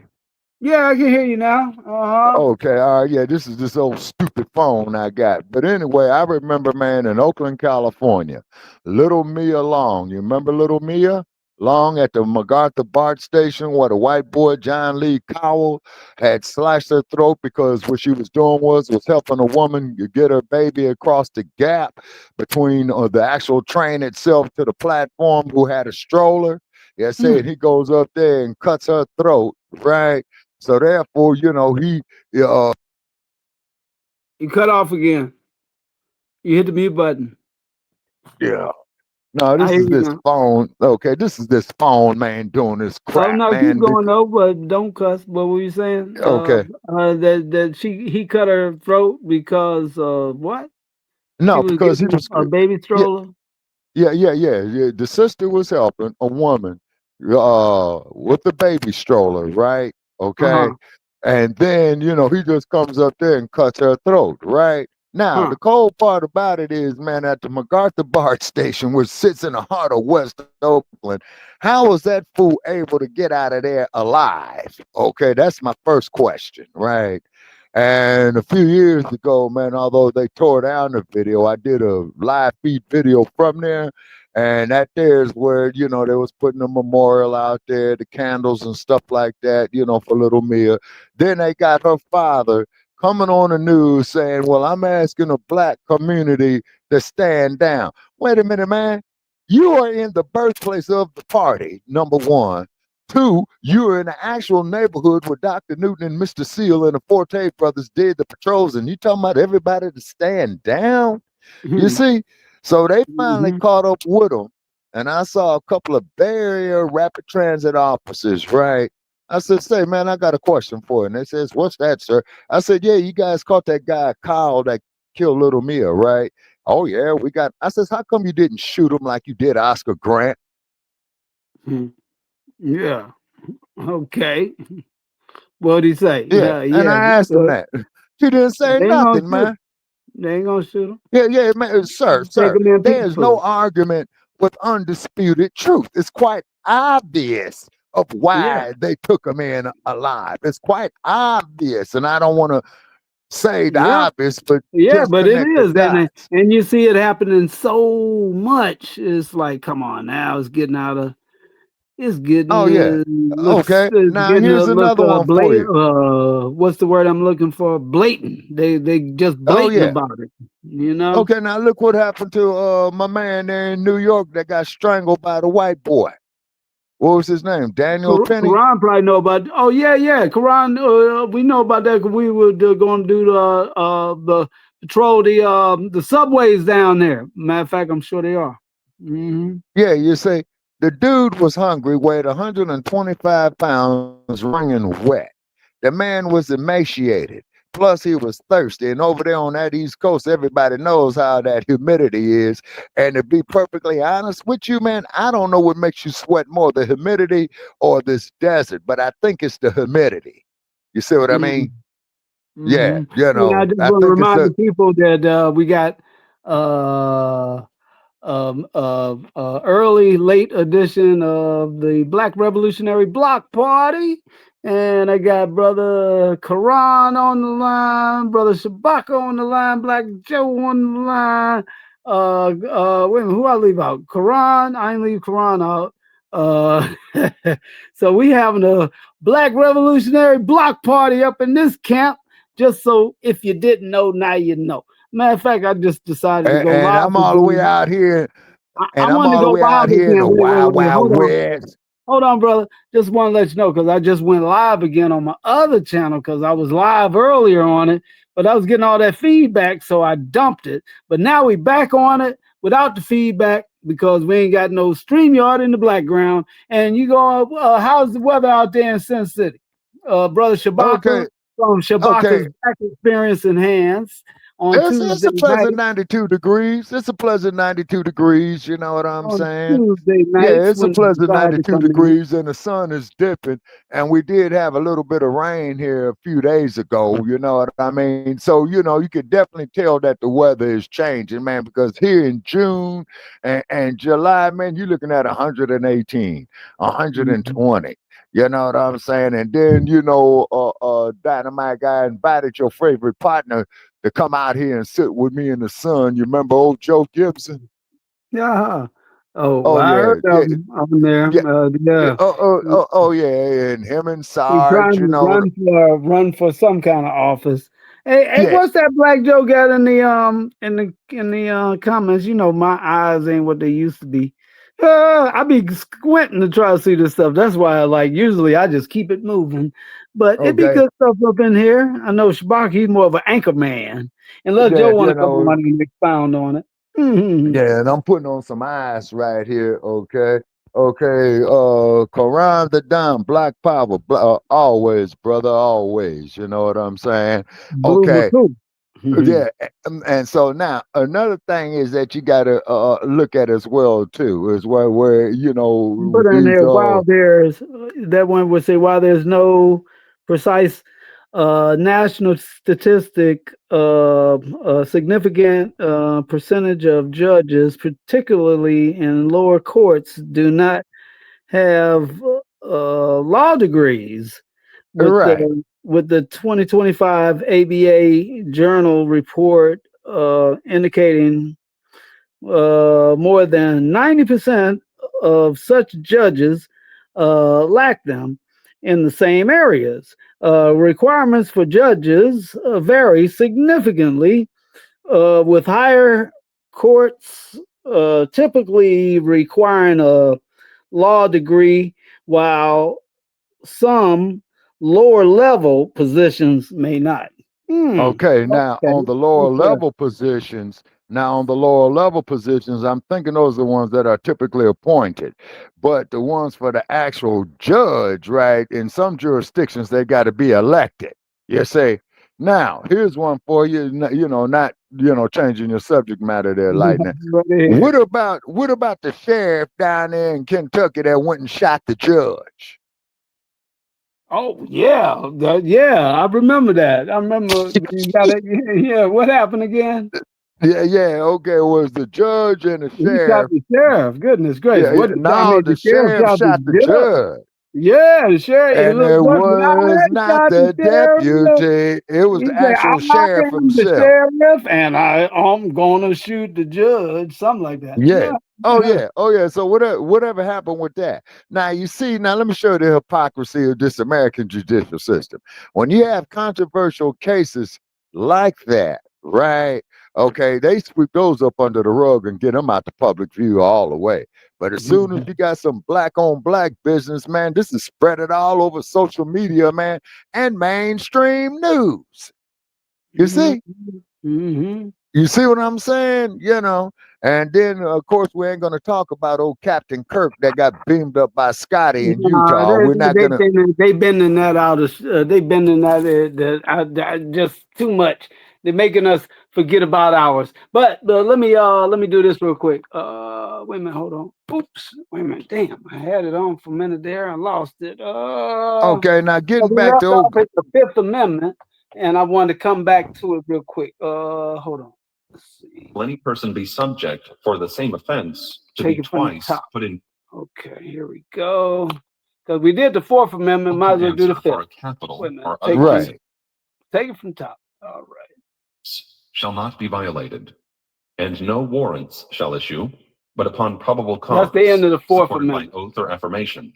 Yeah, I can hear you now. Okay, yeah, this is this old stupid phone I got. But anyway, I remember, man, in Oakland, California, little Mia Long. You remember little Mia Long at the MacArthur BART station where the white boy, John Lee Cowell, had slashed her throat because what she was doing was helping a woman get her baby across the gap between the actual train itself to the platform who had a stroller. Yeah, said he goes up there and cuts her throat, right? So therefore, you know, he cut off again. You hit the mute button. Yeah. No, this is this phone. Okay, this is this phone, man, doing this crap, oh no, man. keep going though, but don't cuss. What were you saying? Okay. That he cut her throat because what? No, because he was a baby stroller. Yeah. The sister was helping a woman with the baby stroller, right? Okay. And then, you know, he just comes up there and cuts her throat, right? Now, the cold part about it is, man, at the MacArthur BART station, which sits in the heart of West Oakland, how was that fool able to get out of there alive? Okay, that's my first question, right? And a few years ago, man, although they tore down the video, I did a live feed video from there. And that there's where, you know, they was putting a memorial out there, the candles and stuff like that, you know, for little Mia. Then they got her father coming on the news saying, well, I'm asking the black community to stand down. Wait a minute, man. You are in the birthplace of the party, number one. Two, you are in the actual neighborhood where Dr. Newton and Mr. Seal and the Forte brothers did the patrols, and you talking about everybody to stand down? You see? So they finally caught up with them, and I saw a couple of Bay Area rapid transit officers, right? I said, say, man, I got a question for you. And they says, what's that, sir? I said, yeah, you guys caught that guy, Kyle, that killed little Mia, right? Oh, yeah, we got. I says, how come you didn't shoot him like you did Oscar Grant? Yeah. Okay. What'd he say? Yeah, and I asked him that. He didn't say nothing, man. They ain't gonna shoot him. Yeah, man, sir. There's no argument with undisputed truth. It's quite obvious of why they took him in alive. It's quite obvious, and I don't want to say the obvious, but but it is, and you see it happening so much. It's like, come on now, it's getting out of. It's getting. Okay. Now here's another one for you. What's the word I'm looking for? Blatant. They just blatant about it. You know. Okay. Now look what happened to my man there in New York that got strangled by the white boy. What was his name? Daniel Penny. Karan probably know about. Oh yeah. Karan. We know about that because we were going to do the patrol the subways down there. Matter of fact, I'm sure they are. Yeah, you see. The dude was hungry, weighed 125 pounds, wringing wet. The man was emaciated. Plus, he was thirsty. And over there on that East Coast, everybody knows how that humidity is. And to be perfectly honest with you, man, I don't know what makes you sweat more, the humidity or this desert. But I think it's the humidity. You see what I mean? Yeah, you know. And I just want to remind the people that we got early, late edition of the Black Revolutionary Block Party. And I got Brother Karan on the line, Brother Shabaka on the line, Black Joe on the line. Wait a minute, who I leave out? Karan, I ain't leave Karan out. So we having a Black Revolutionary Block Party up in this camp, just so if you didn't know, now you know. Matter of fact, I just decided to go live. I'm all the way out here. And I'm all the way out here in the Wild West. Hold on, brother. Just want to let you know, because I just went live again on my other channel, because I was live earlier on it, but I was getting all that feedback, so I dumped it. But now we back on it without the feedback, because we ain't got no StreamYard in the background. And you go, how's the weather out there in Sin City? Brother Shabaka from Shabaka's Back Experience Enhanced. It's a pleasant 92 degrees. It's a pleasant 92 degrees. You know what I'm saying? Yeah, it's a pleasant 92 degrees, and the sun is dipping. And we did have a little bit of rain here a few days ago. You know what I mean? So, you know, you could definitely tell that the weather is changing, man, because here in June and July, man, you're looking at 118, 120. You know what I'm saying? And then, you know, Dynamite Guy invited your favorite partner to come out here and sit with me in the sun. You remember old Joe Gibson? Yeah. I heard him on there. And him and Sarge, you know, run for some kind of office. Hey, what's that Black Joe got in the comments? You know, my eyes ain't what they used to be. I be squinting to try to see this stuff. That's why usually I just keep it moving. But it be good stuff up in here. I know Shabaka, he's more of an anchor man. And let Joe want to come on and expound on it. Yeah, and I'm putting on some eyes right here, okay? Karan the Don, Black Power, always, brother, always. You know what I'm saying? Okay. Yeah, and so now another thing is that you got to look at as well too, is where you know. Put in there while there's that one would say while there's no precise national statistic, a significant percentage of judges, particularly in lower courts, do not have law degrees. Right. With the 2025 ABA Journal report indicating more than 90% of such judges lack them in the same areas. Requirements for judges vary significantly, with higher courts typically requiring a law degree, while some lower level positions may not. Okay, now Okay. on the lower Okay. level positions, I'm thinking those are the ones that are typically appointed. But the ones for the actual judge, right, in some jurisdictions, they got to be elected. You say, now, here's one for you, not changing your subject matter there, Lightning. Go ahead. What about the sheriff down there in Kentucky that went and shot the judge? Oh yeah, I remember that. I remember you got it. Yeah, what happened again? Yeah, okay. It was the judge and the He shot sheriff. the sheriff. Goodness gracious! Yeah, What? I no, mean, the the sheriff sheriff shot the judge. Yeah, the sheriff. And Look, it what? I was not shot the sheriff. deputy. It was He the said, actual "I sheriff am the himself. sheriff, and I'm gonna shoot the judge." Something like that. Yeah. Oh yeah. So whatever happened with that? Now you see. Now let me show you the hypocrisy of this American judicial system. When you have controversial cases like that, right? Okay, they sweep those up under the rug and get them out the public view all the way. But as soon as you got some black on black business, man, this is spreading all over social media, man, and mainstream news. You see? Mm-hmm. You see what I'm saying? And then of course we ain't gonna talk about old Captain Kirk that got beamed up by Scotty in Utah. We're not gonna. They bending that out of. They bending that just too much. They're making us forget about ours. But let me do this real quick. Wait a minute, hold on. Oops, wait a minute. Damn, I had it on for a minute there. I lost it. Okay, now getting back to the Fifth Amendment, and I wanted to come back to it real quick. Hold on. Let's see. Will any person be subject for the same offense to Take be it from the twice top. put in Okay, here we go. Because we did the Fourth Amendment, might as well do the for a Fifth. capital Wait a minute. or Take otherwise it, take it from top. All right. shall not be violated, and no warrants shall issue, but upon probable cause, That's the end of the Fourth supported by Amendment. oath or affirmation,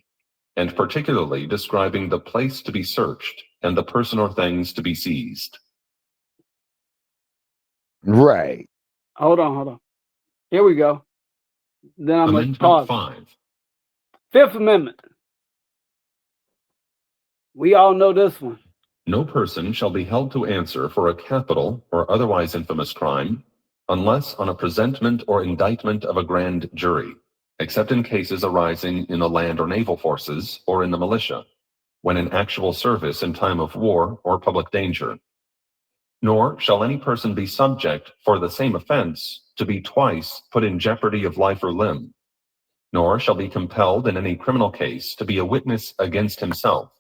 and particularly describing the place to be searched and the person or things to be seized. Right. Hold on. Here we go. Then I'm going to Amendment pause. 5. Fifth Amendment. We all know this one. No person shall be held to answer for a capital or otherwise infamous crime, unless on a presentment or indictment of a grand jury, except in cases arising in the land or naval forces or in the militia, when in actual service in time of war or public danger. Nor shall any person be subject for the same offense to be twice put in jeopardy of life or limb, nor shall be compelled in any criminal case to be a witness against himself,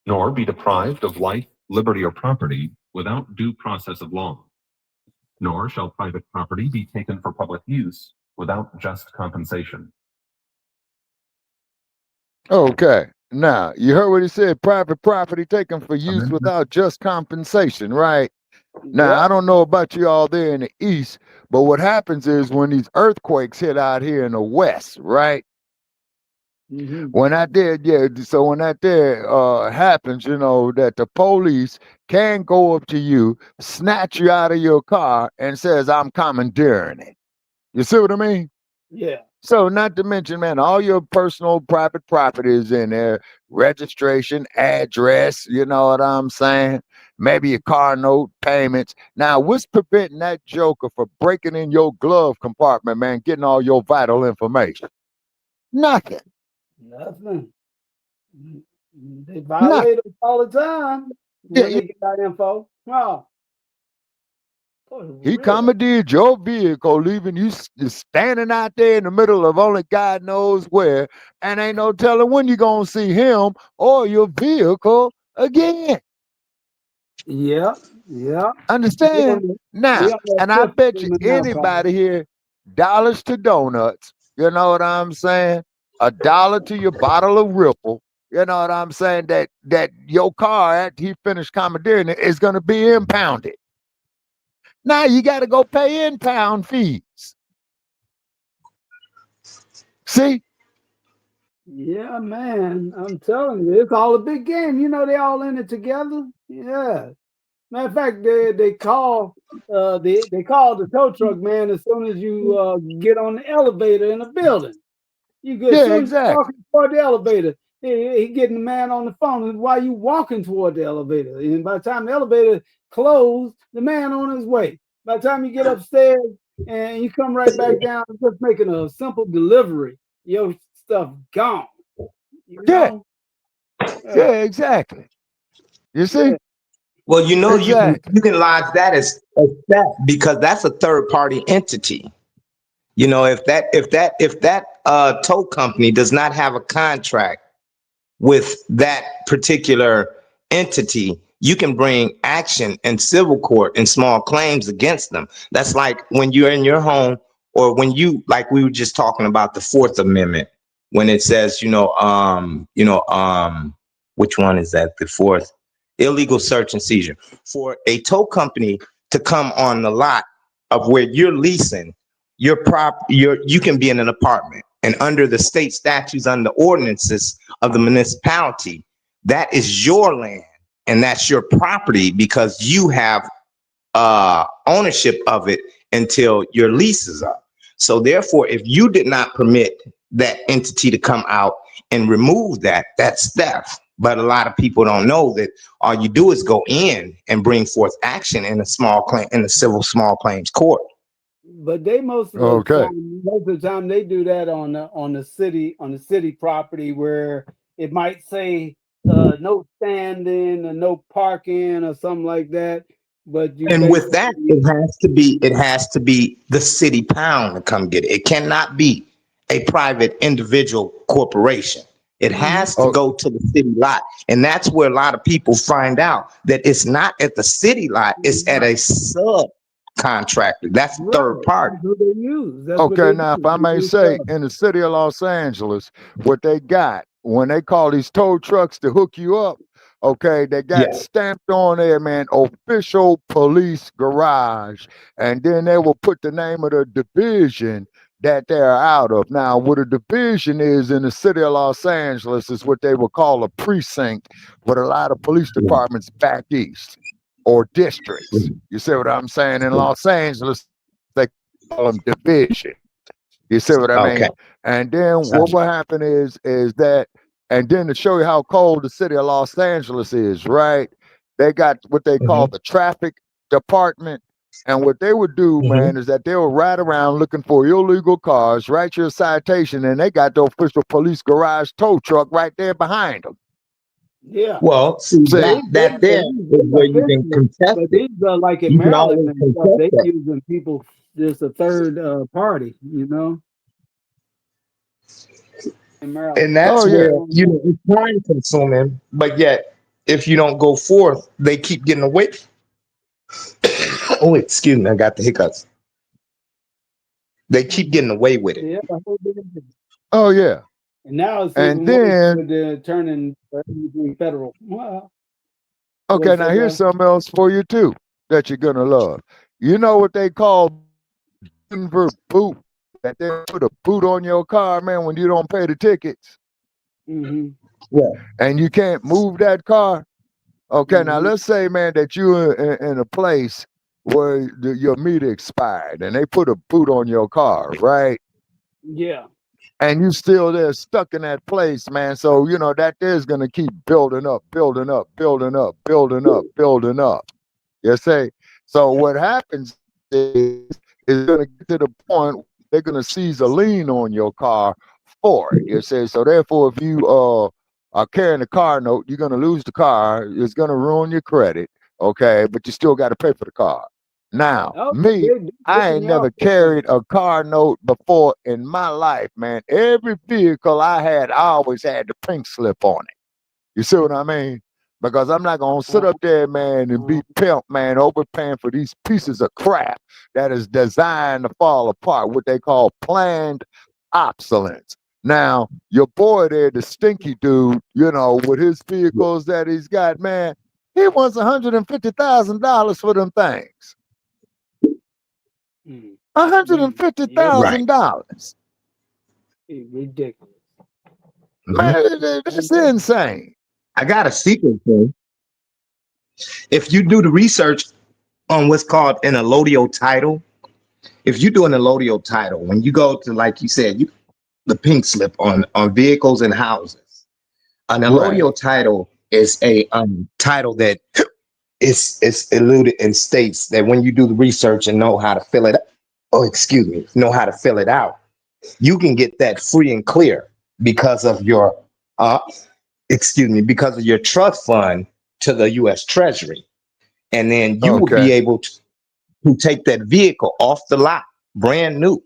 nor be deprived of life, liberty, or property without due process of law. Nor shall private property be taken for public use without just compensation. Okay. Now, you heard what he said, private property taken for use without just compensation, right? Now, I don't know about you all there in the East, but what happens is when these earthquakes hit out here in the West, right? Mm-hmm. When that happens, that the police can go up to you, snatch you out of your car, and says, I'm commandeering it. You see what I mean? Yeah. So not to mention, man, all your personal private property is in there, registration, address, you know what I'm saying? Maybe your car note, payments. Now, what's preventing that joker from breaking in your glove compartment, man, getting all your vital information? Nothing. They violate us all the time when they get that info. Wow. He commandeered your vehicle, leaving you standing out there in the middle of only God knows where, and ain't no telling when you're going to see him or your vehicle again. Yeah, yeah. Understand? Now, We on that and I fifth bet you amendment now, brother. anybody here, dollars to donuts, you know what I'm saying? $1 to your bottle of Ripple, you know what I'm saying? That your car after he finished commandeering it is gonna be impounded. Now you gotta go pay impound fees. See? Yeah, man. I'm telling you, it's all a big game. You know, they all in it together. Yeah. Matter of fact, they call they call the tow truck man as soon as you get on the elevator in the building. You get as Yeah, soon as you exactly. walking toward the elevator, he getting the man on the phone while you walking toward the elevator. And by the time the elevator closed, the man on his way. By the time you get upstairs and you come right back down, just making a simple delivery, your stuff gone. You Yeah. know? Yeah, exactly. You see? Yeah. Well, you know, Exactly. you can lodge that as theft because that's a third party entity. You know, if that tow company does not have a contract with that particular entity, you can bring action in civil court and small claims against them. That's like when you're in your home, or when you, like we were just talking about the Fourth Amendment, when it says, which one is that? The fourth, illegal search and seizure. For a tow company to come on the lot of where you're leasing you can be in an apartment, and under the state statutes, under ordinances of the municipality, that is your land and that's your property because you have ownership of it until your lease is up. So therefore, if you did not permit that entity to come out and remove that, that's theft. But a lot of people don't know that all you do is go in and bring forth action in a civil small claims court. But they most of Okay. the time they do that on the city property where it might say no standing or no parking or something like that. But you And with that, basically it has to be the city pound to come get it. It cannot be a private individual corporation. It has to Oh, go to the city lot. And that's where a lot of people find out that it's not at the city lot, it's at a subcontractor. That's third party. That's what they use. That's what okay, they now if use. I They may use say, stuff. in the city of Los Angeles, what they got when they call these tow trucks to hook you up, okay, they got Yeah. stamped on there, man, official police garage, and then they will put the name of the division that they're out of. Now, what a division is in the city of Los Angeles is what they would call a precinct with a lot of police departments back east or districts. You see what I'm saying? In Los Angeles, they call them division. You see what I mean? Okay. And then what will happen is that, and then to show you how cold the city of Los Angeles is, right? They got what they call the traffic department. And what they would do, man, is that they will ride around looking for illegal cars, write you a citation, and they got the official police garage tow truck right there behind them. Yeah. Well, see, See? that there is where you can contest But it. these are like in You can Maryland always and stuff, contest they that. using people just a third party, you know, in Maryland. And that's Oh, yeah. where, it's time consuming, but yet if you don't go forth, they keep getting away. Oh, excuse me, I got the hiccups. They keep getting away with it. Yeah, the whole thing. Oh, yeah. And now it's And even worse then, with the turning everything federal. Well, okay, now here's something else for you too that you're gonna love. You know what they call Denver boot? That they put a boot on your car, man, when you don't pay the tickets, Yeah. and you can't move that car. Okay, now let's say, man, that you're in a place where your meter expired, and they put a boot on your car, right? Yeah. And you still there stuck in that place, man. So you know that there's gonna keep building up, building up, building up, building up, building up. You see? So what happens is gonna get to the point they're gonna seize a lien on your car for it. You see? So therefore, if you are carrying a car note, you're gonna lose the car. It's gonna ruin your credit. Okay, but you still got to pay for the car. Now, me, I ain't never carried a car note before in my life, man. Every vehicle I had, I always had the pink slip on it. You see what I mean? Because I'm not gonna sit up there, man, and be pimp, man, overpaying for these pieces of crap that is designed to fall apart, what they call planned obsolescence. Now, your boy there, the stinky dude, you know, with his vehicles that he's got, man, he wants $150,000 for them things. $150,000. Ridiculous. Man, that's insane. I got a secret thing. If you do the research on what's called an allodial title, if you do an allodial title, when you go to, like you said, the pink slip on vehicles and houses, an allodial title is a title that is eluded and states that when you do the research and know how to fill it, know how to fill it out, you can get that free and clear because of your because of your trust fund to the U.S. Treasury. And then you will be able to take that vehicle off the lot, brand new,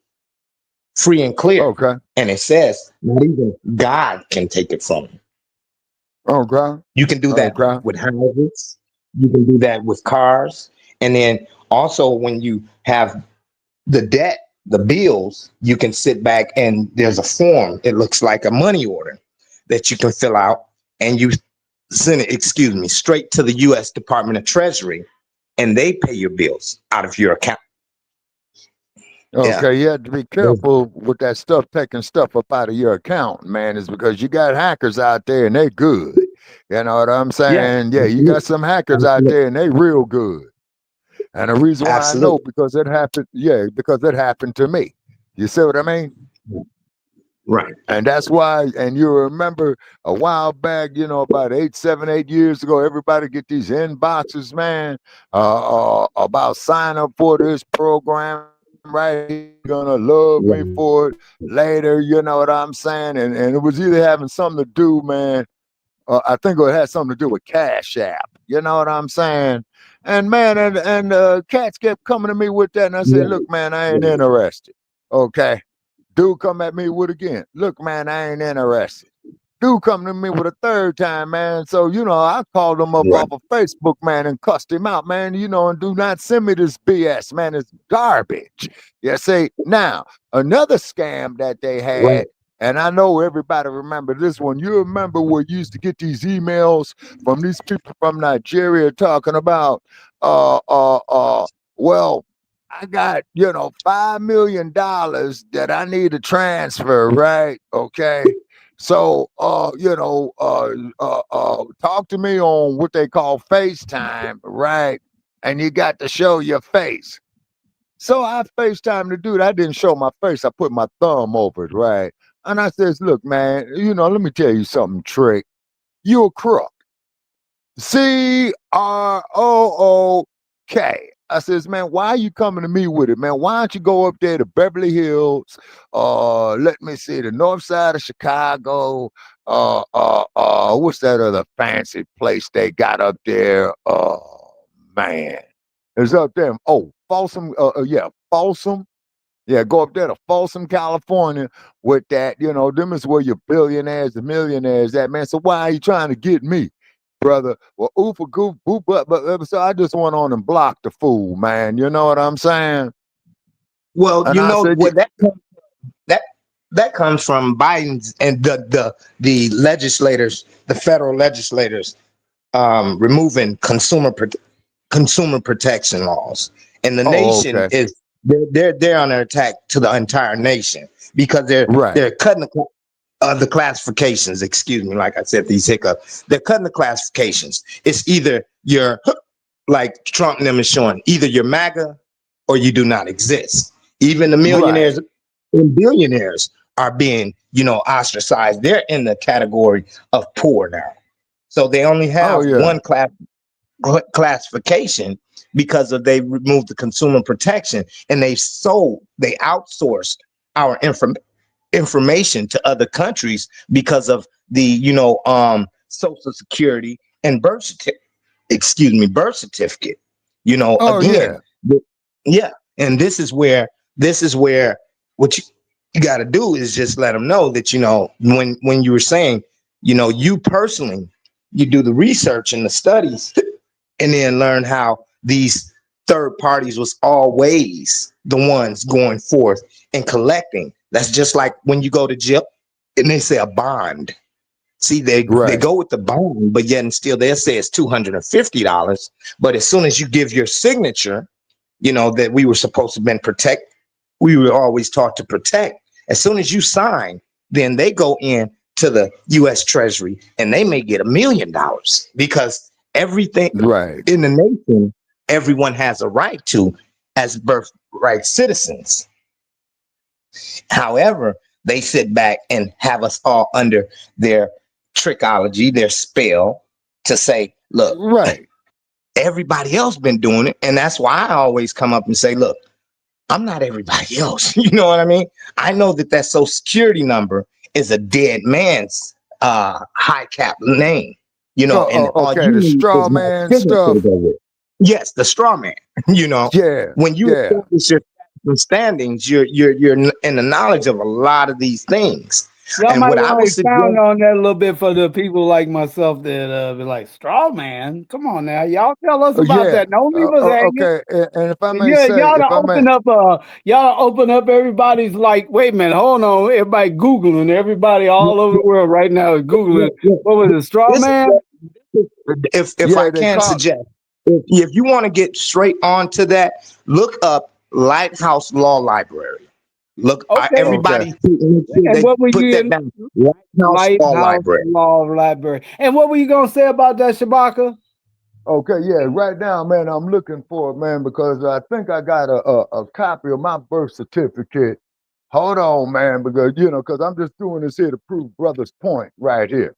free and clear. Okay. And it says not even God can take it from you. Okay. You can do that with houses. You can do that with cars. And then also when you have the debt, the bills, you can sit back and there's a form. It looks like a money order that you can fill out and you send it, straight to the U.S. Department of Treasury, and they pay your bills out of your account. Okay, you have to be careful with that stuff, taking stuff up out of your account, man, is because you got hackers out there and they good. You know what I'm saying? Yeah, you got some hackers out there and they real good. And the reason why I know, because it happened, because it happened to me. You see what I mean? Right. And that's why, and you remember a while back, you know, about 8 years ago, everybody get these inboxes, man, about sign up for this program, right? You're gonna love me for it later, you know what I'm saying? And it was either having something to do, man, I think it had something to do with Cash App, you know what I'm saying? And man, and cats kept coming to me with that, and I said, look, man, I ain't interested. Okay. Dude come at me with again. Look, man, I ain't interested. Dude come to me with a third time, man. So, you know, I called him up off of Facebook, man, and cussed him out, man, you know, and do not send me this BS, man. It's garbage. You see, now, another scam that they had, and I know everybody remember this one. You remember where you used to get these emails from these people from Nigeria talking about, well, I got, you know, $5 million that I need to transfer, right? Okay. So, you know, talk to me on what they call FaceTime, right? And you got to show your face. So I FaceTime the dude. I didn't show my face. I put my thumb over it, right? And I says, look, man, you know, let me tell you something, Trick. You a crook. CROOK. I says, man, why are you coming to me with it, man? Why don't you go up there to Beverly Hills? Let me see, the north side of Chicago. What's that other fancy place they got up there? Man, it's up there. Oh, Folsom. Folsom. Yeah, go up there to Folsom, California with that. You know, them is where your billionaires and millionaires at, man. So why are you trying to get me? Brother, well, oofa goof, boop, but so I just went on and blocked the fool, man. You know what I'm saying? Well, and you know where that comes from Biden's and the legislators, the federal legislators, removing consumer protection laws, and the nation is they're under attack to the entire nation because they're cutting the classifications, like I said, these hiccups, they're cutting the classifications. It's either you're like Trump and them is showing, either you're MAGA or you do not exist. Even the millionaires and billionaires are being, you know, ostracized. They're in the category of poor now. So they only have one classification because of they removed the consumer protection and they outsourced our information to other countries because of the, you know, Social Security and birth certificate. You know, and this is where what you got to do is just let them know that, you know, when you were saying, you know, you personally, you do the research and the studies, and then learn how these third parties was always the ones going forth and collecting. That's just like when you go to jail and they say a bond. See, they go with the bond, but yet and still they'll say it's $250. But as soon as you give your signature, you know, that we were supposed to been protect, we were always taught to protect. As soon as you sign, then they go in to the U.S. Treasury and they may get $1 million because everything in the nation, everyone has a right to as birthright citizens. However, they sit back and have us all under their trickology, their spell to say, look, everybody else been doing it. And that's why I always come up and say, look, I'm not everybody else. You know what I mean? I know that Social Security number is a dead man's high cap name, you know, and okay, the straw man stuff. Yes, the straw man, you know, when you establish your standings, you're in the knowledge of a lot of these things. Y'all And might what I want would to expound on that a little bit for the people like myself that be like, straw man, come on now, y'all tell us about that. Don't leave us hanging. Okay, and if I may say, y'all open up everybody's like, wait a minute, hold on, everybody Googling, everybody all over the world right now is Googling. What was it, straw man? If I can suggest, if you want to get straight on to that, look up Lighthouse Law Library. Look, everybody. And what were you in? Lighthouse Law Library. And what were you gonna say about that, Shabaka? Okay, yeah, right now, man, I'm looking for it, man, because I think I got a copy of my birth certificate. Hold on, man, because because I'm just doing this here to prove brother's point right here.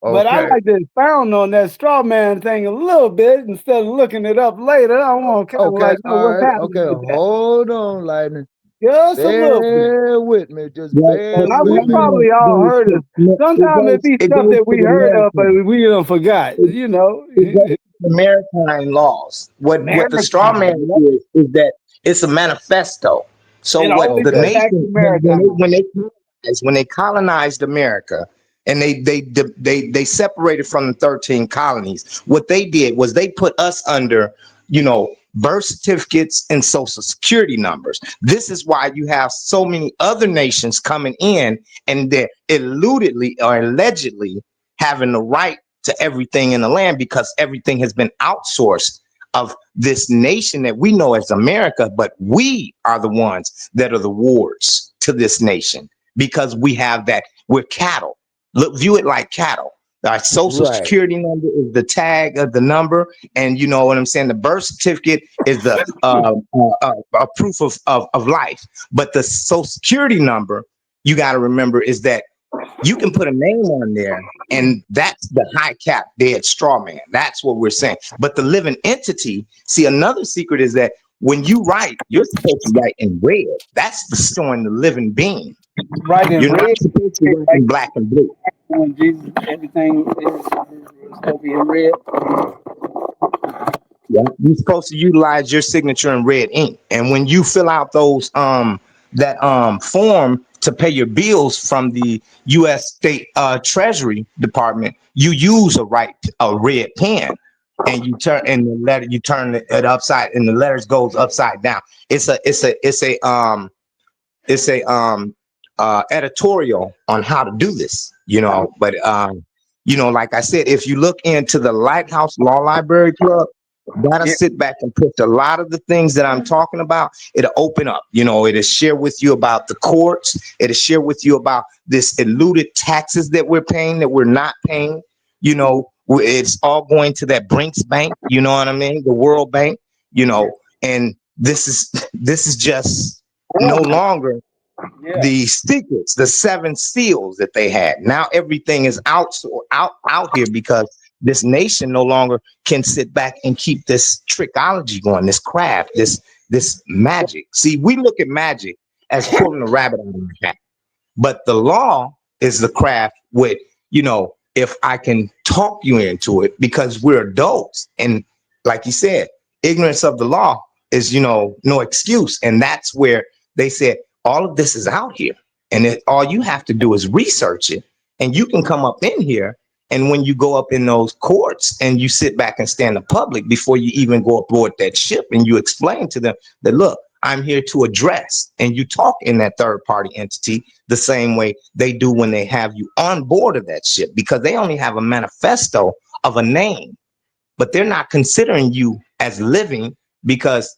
Okay. But I like to expound on that straw man thing a little bit instead of looking it up later. I want to kind of like know what's happening. Okay, hold on, Lightning. Just a little bit. Bear with me, just bear we with me. probably all heard it. Sometimes it be stuff that we heard of, but we forgot. You know, the maritime laws. What the straw man is that it's a manifesto. So what the nation when they colonized America and they separated from the 13 colonies, what they did was they put us under, birth certificates and social security numbers. This is why you have so many other nations coming in and they're eludedly or allegedly having the right to everything in the land because everything has been outsourced of this nation that we know as America, but we are the ones that are the wards to this nation because we have that. We're cattle. View it like cattle. Our social security number is the tag of the number, and you know what I'm saying. The birth certificate is the proof of life. But the social security number, you got to remember, is that you can put a name on there, and that's the high cap dead straw man. That's what we're saying. But the living entity, see, another secret is that when you write, you're supposed to write in red. That's showing the living being. Right in you're red. Not supposed to write in black and blue. When Jesus, everything is supposed to be in red. Yeah, you're supposed to utilize your signature in red ink, and when you fill out those that form to pay your bills from the U.S. State Treasury Department, you use a red pen, and you turn in the letter. You turn it upside, and the letters goes upside down. It's a editorial on how to do this, but like I said, if you look into the Lighthouse Law Library Club, that'll sit back and put a lot of the things that I'm talking about. It'll open up, it'll share with you about the courts. It'll share with you about this eluded taxes that we're paying, that we're not paying. It's all going to that Brinks Bank, you know what I mean? The World Bank, and this is just no longer the secrets, the 7 seals that they had. Now everything is out here because this nation no longer can sit back and keep this trickology going, this craft, this magic. See, we look at magic as pulling a rabbit out of the hat, but the law is the craft with, if I can talk you into it, because we're adults. And like you said, ignorance of the law is, no excuse. And that's where they said, all of this is out here, and all you have to do is research it, and you can come up in here And when you go up in those courts and you sit back and stand in public before you even go aboard that ship, and you explain to them that, look, I'm here to address, and you talk in that third party entity the same way they do when they have you on board of that ship, because they only have a manifesto of a name, but they're not considering you as living, because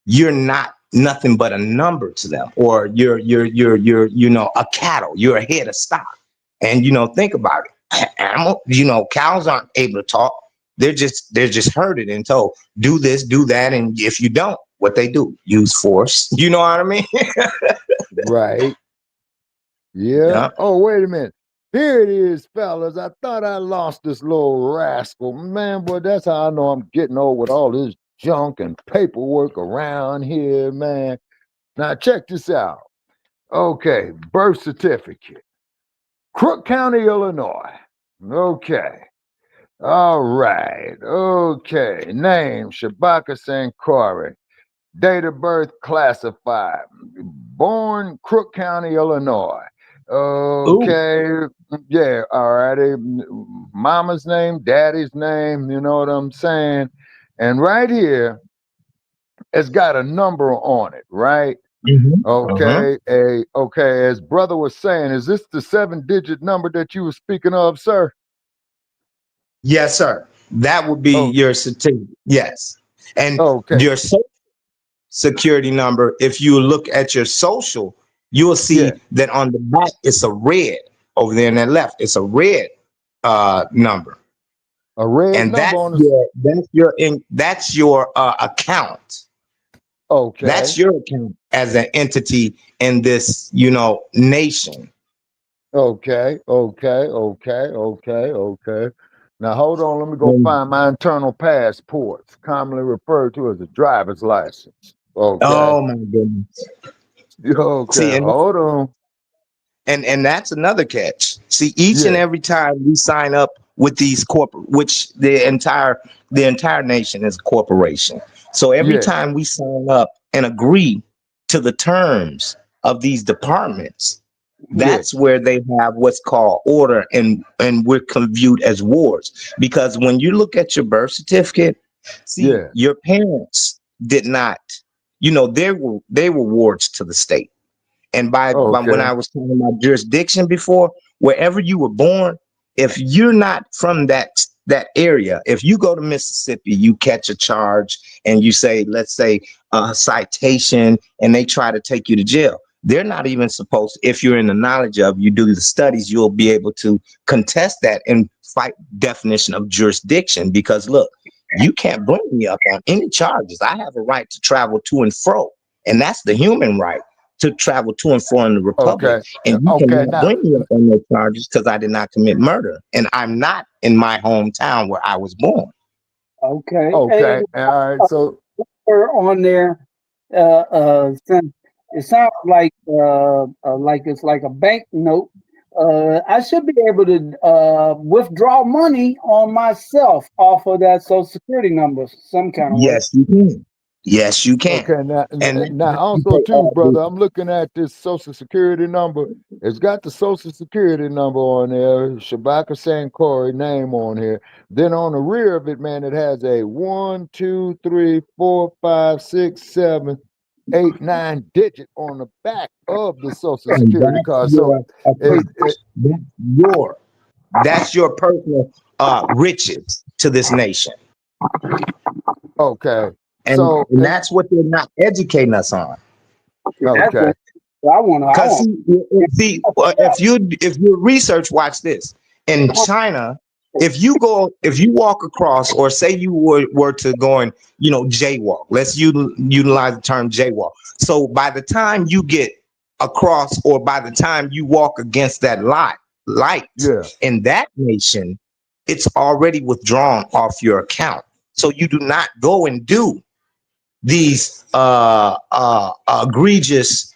you're not nothing but a number to them, or you're a cattle, you're a head of stock. And think about it, animal, cows aren't able to talk. They're just herded and told, do this, do that, and if you don't, what they do, use force. You know what I mean? Right. Yeah. Oh, wait a minute. Here it is, fellas. I thought I lost this little rascal. Man, boy, that's how I know I'm getting old, with all this junk and paperwork around here, man. Now, check this out. Okay, birth certificate. Crook County, Illinois. Okay. All right. Okay. Name, Shabaka Sankari. Date of birth classified. Born Crook County, Illinois. Okay. Ooh. Yeah. All righty. Mama's name, daddy's name. You know what I'm saying? And right here, it's got a number on it, right? Mm-hmm. Okay. Okay. As brother was saying, is this the 7-digit number that you were speaking of, sir? Yes, sir. That would be your certificate. Yes. And your social security number, if you look at your social, you will see that on the back it's a red. Over there on that left, it's a red number. A red and number that's your account. Okay. That's your account as an entity in this, nation. Okay. Now hold on, let me go find my internal passports, commonly referred to as a driver's license. Okay. Oh my goodness. Okay. See, hold on. And that's another catch. See, each and every time we sign up with these which the entire nation is a corporation. So every time we sign up and agree to the terms of these departments, that's where they have what's called order, and we're viewed as wards. Because when you look at your birth certificate, see, your parents did not, they were wards to the state. And by when I was talking about jurisdiction before, wherever you were born, if you're not from that area, if you go to Mississippi, you catch a charge and you say, let's say a citation, and they try to take you to jail. They're not even supposed to, if you're in the knowledge of, you do the studies, you'll be able to contest that and fight definition of jurisdiction. Because look, you can't bring me up on any charges. I have a right to travel to and fro, and that's the human right, to travel to and fro in the republic. And you cannot bring me up on those charges because I did not commit murder, and I'm not in my hometown where I was born. Okay. All right. So on there, it sounds like it's like a bank note. I should be able to withdraw money on myself off of that Social Security number some kind of way. Yes, you can. Yes, you can. Okay, now also too, brother, I'm looking at this Social Security number. It's got the Social Security number on there, Shabaka Sankari name on here. Then on the rear of it, man, it has a 1, 2, 3, 4, 5, 6, 7, 8, 9 digit on the back of the Social Security card. So that's your personal riches to this nation. Okay. And that's what they're not educating us on. Okay. Because see, if you research, watch this. In China, if you walk across, or say you were to go and jaywalk. Let's utilize the term jaywalk. So by the time you get across, or by the time you walk against that light in that nation, it's already withdrawn off your account. So you do not go and do these egregious,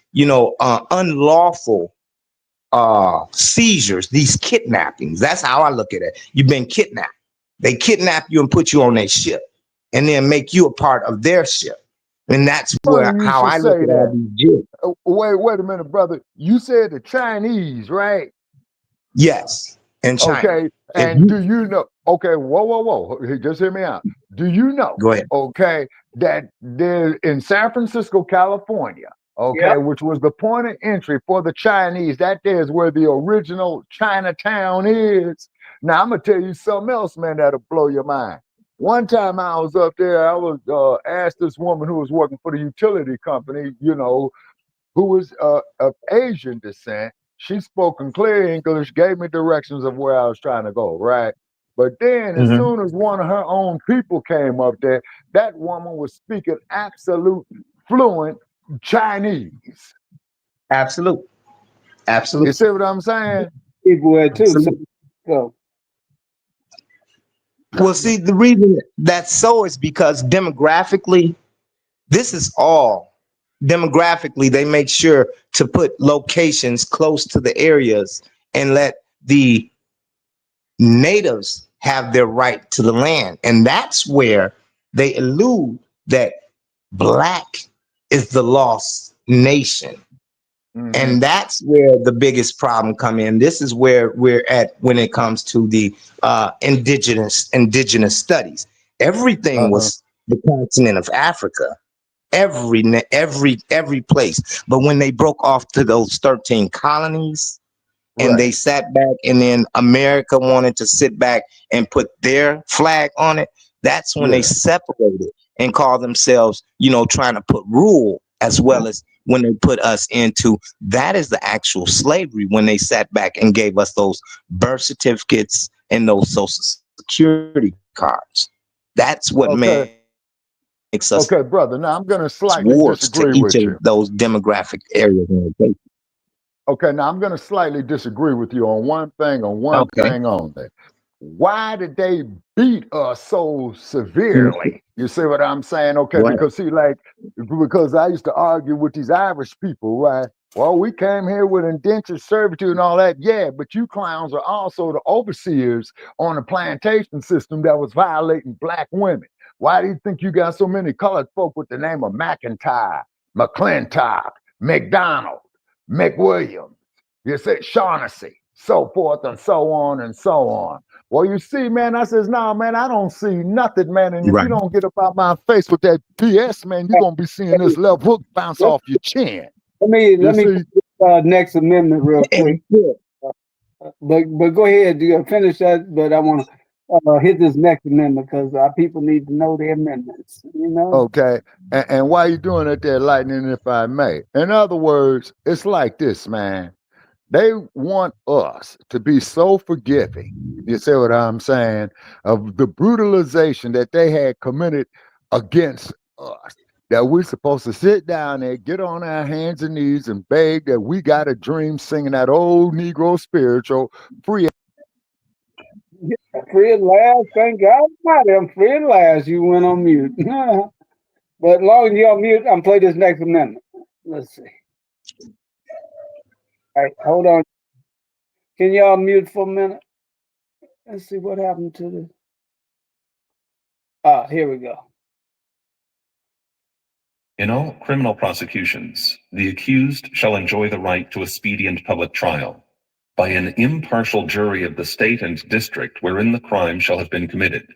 unlawful seizures, these kidnappings. That's how I look at it. You've been kidnapped. They kidnap you and put you on their ship, and then make you a part of their ship. And that's how I look at all these Jews. Wait a minute, brother. You said the Chinese, right? Yes. in China. Okay, and do you know? Okay, whoa. Just hear me out. Do you know? Go ahead. Okay, that there in San Francisco, California. Okay, Yep. which was the point of entry for the Chinese. That there is where the original Chinatown is. Now I'm gonna tell you something else, man, that'll blow your mind. One time I was up there, I was asked this woman who was working for the utility company, you know, who was of Asian descent. She spoke in clear English, gave me directions of where I was trying to go, right? But then as soon as one of her own people came up there, that woman was speaking absolute fluent Chinese. Absolute. You see what I'm saying? People were too. So, Absolutely. go. Well, see, the reason that's so is because demographically, this is all demographically, they make sure to put locations close to the areas and let the natives have their right to the land. And that's where they allude that black is the lost nation. And that's where the biggest problem come in. This is where we're at when it comes to the indigenous studies. Everything was the continent of Africa, every place. But when they broke off to those 13 colonies and they sat back, and then America wanted to sit back and put their flag on it, that's when they separated and called themselves, you know, trying to put rule, as well as when they put us into, that is the actual slavery, when they sat back and gave us those birth certificates and those social security cards. That's what makes us brother. Now I'm going to slightly wards disagree to each with of you. those demographic areas. Okay, now I'm going to slightly disagree with you on one thing, thing only. Why did they beat us so severely? You see what I'm saying? Okay, because see, like, because I used to argue with these Irish people, right? Well, we came here with indentured servitude and all that. Yeah, but you clowns are also the overseers on the plantation system that was violating black women. Why do you think you got so many colored folk with the name of McIntyre, McClintock, McDonald, McWilliams, you say Shaughnessy, so forth and so on and so on? Well, you see, man, I says, nah, man, I don't see nothing, man. And if you don't get up out my face with that BS, man, you're gonna be seeing this left hook bounce off your chin. Let me next amendment real quick. But go ahead, you finish that. But I want to hit this next amendment because our people need to know their amendments. You know. Okay, and why you doing it there, Lightning, if I may? In other words, it's like this, man. They want us to be so forgiving, you see what I'm saying, of the brutalization that they had committed against us, that we're supposed to sit down there, get on our hands and knees and beg that we got a dream, singing that old Negro spiritual, free. Yeah, free at last, thank God Almighty, I'm free at last. You went on mute. But as long as you're on mute, I'm play this next amendment. Let's see. All right, hold on. Can y'all mute for a minute? Let's see what happened to this. Here we go. In all criminal prosecutions, the accused shall enjoy the right to a speedy and public trial by an impartial jury of the state and district wherein the crime shall have been committed,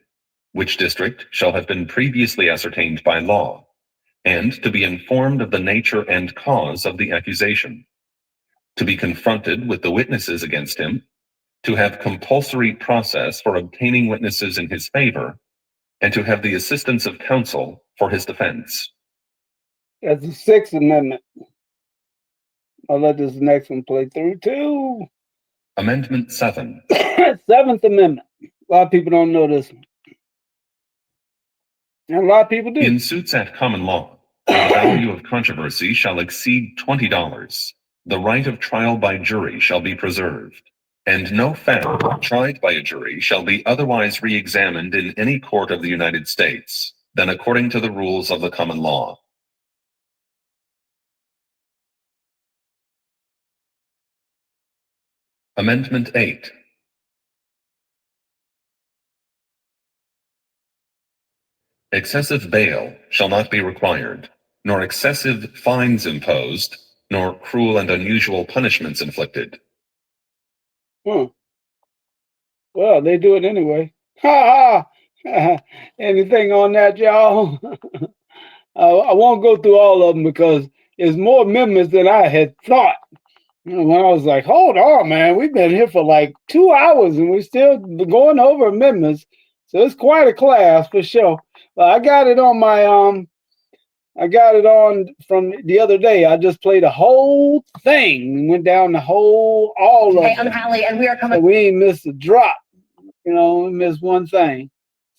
which district shall have been previously ascertained by law, and to be informed of the nature and cause of the accusation, to be confronted with the witnesses against him, to have compulsory process for obtaining witnesses in his favor, and to have the assistance of counsel for his defense. That's the Sixth Amendment. I'll let this next one play through too. Amendment 7. Seventh Amendment. A lot of people don't know this one. And a lot of people do. In suits at common law, where the value of controversy shall exceed $20, the right of trial by jury shall be preserved, and no fact tried by a jury shall be otherwise re-examined in any court of the United States than according to the rules of the common law. Amendment 8. Excessive bail shall not be required, nor excessive fines imposed, nor cruel and unusual punishments inflicted. Well, they do it anyway. Ha ha. Anything on that, y'all? I won't go through all of them because there's more amendments than I had thought. When I was like, hold on, man, we've been here for like 2 hours and we're still going over amendments. So it's quite a class for sure. But I got it on my I got it on from the other day. I just played a whole thing, went down the whole all of it. I'm Hallie, and we are coming. So we ain't missed a drop. You know, we missed one thing.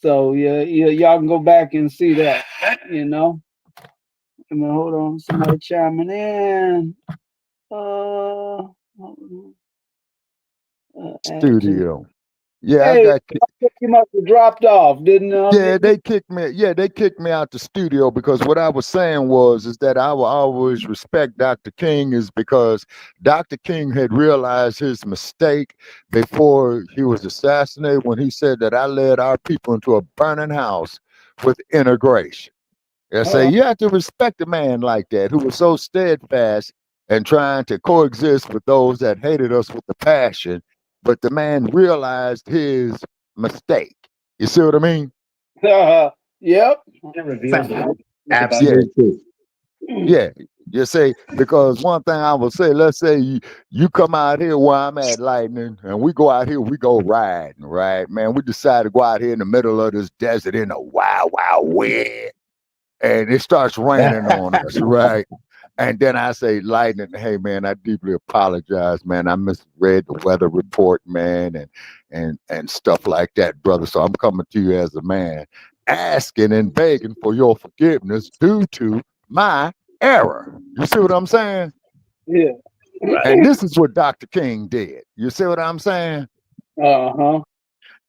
So yeah, y'all can go back and see that. You know. I mean, hold on, somebody chiming in. Studio. Yeah, hey, I got you must have dropped off, didn't Yeah, they kicked me. Yeah, they kicked me out the studio because what I was saying is that I will always respect Dr. King is because Dr. King had realized his mistake before he was assassinated when he said that I led our people into a burning house with integration. I say you have to respect a man like that who was so steadfast and trying to coexist with those that hated us with the passion, but the man realized his mistake. You see what I mean? Yep. Absolutely. Yeah. You say, because one thing I will say, let's say you come out here where I'm at, Lightning, and we go out here, we go riding, right? Man, we decide to go out here in the middle of this desert in a wild, wild wind, and it starts raining on us, right? And then I say, Lightning, hey, man, I deeply apologize, man. I misread the weather report, man, and stuff like that, brother. So I'm coming to you as a man, asking and begging for your forgiveness due to my error. You see what I'm saying? Yeah. And this is what Dr. King did. You see what I'm saying? Uh-huh.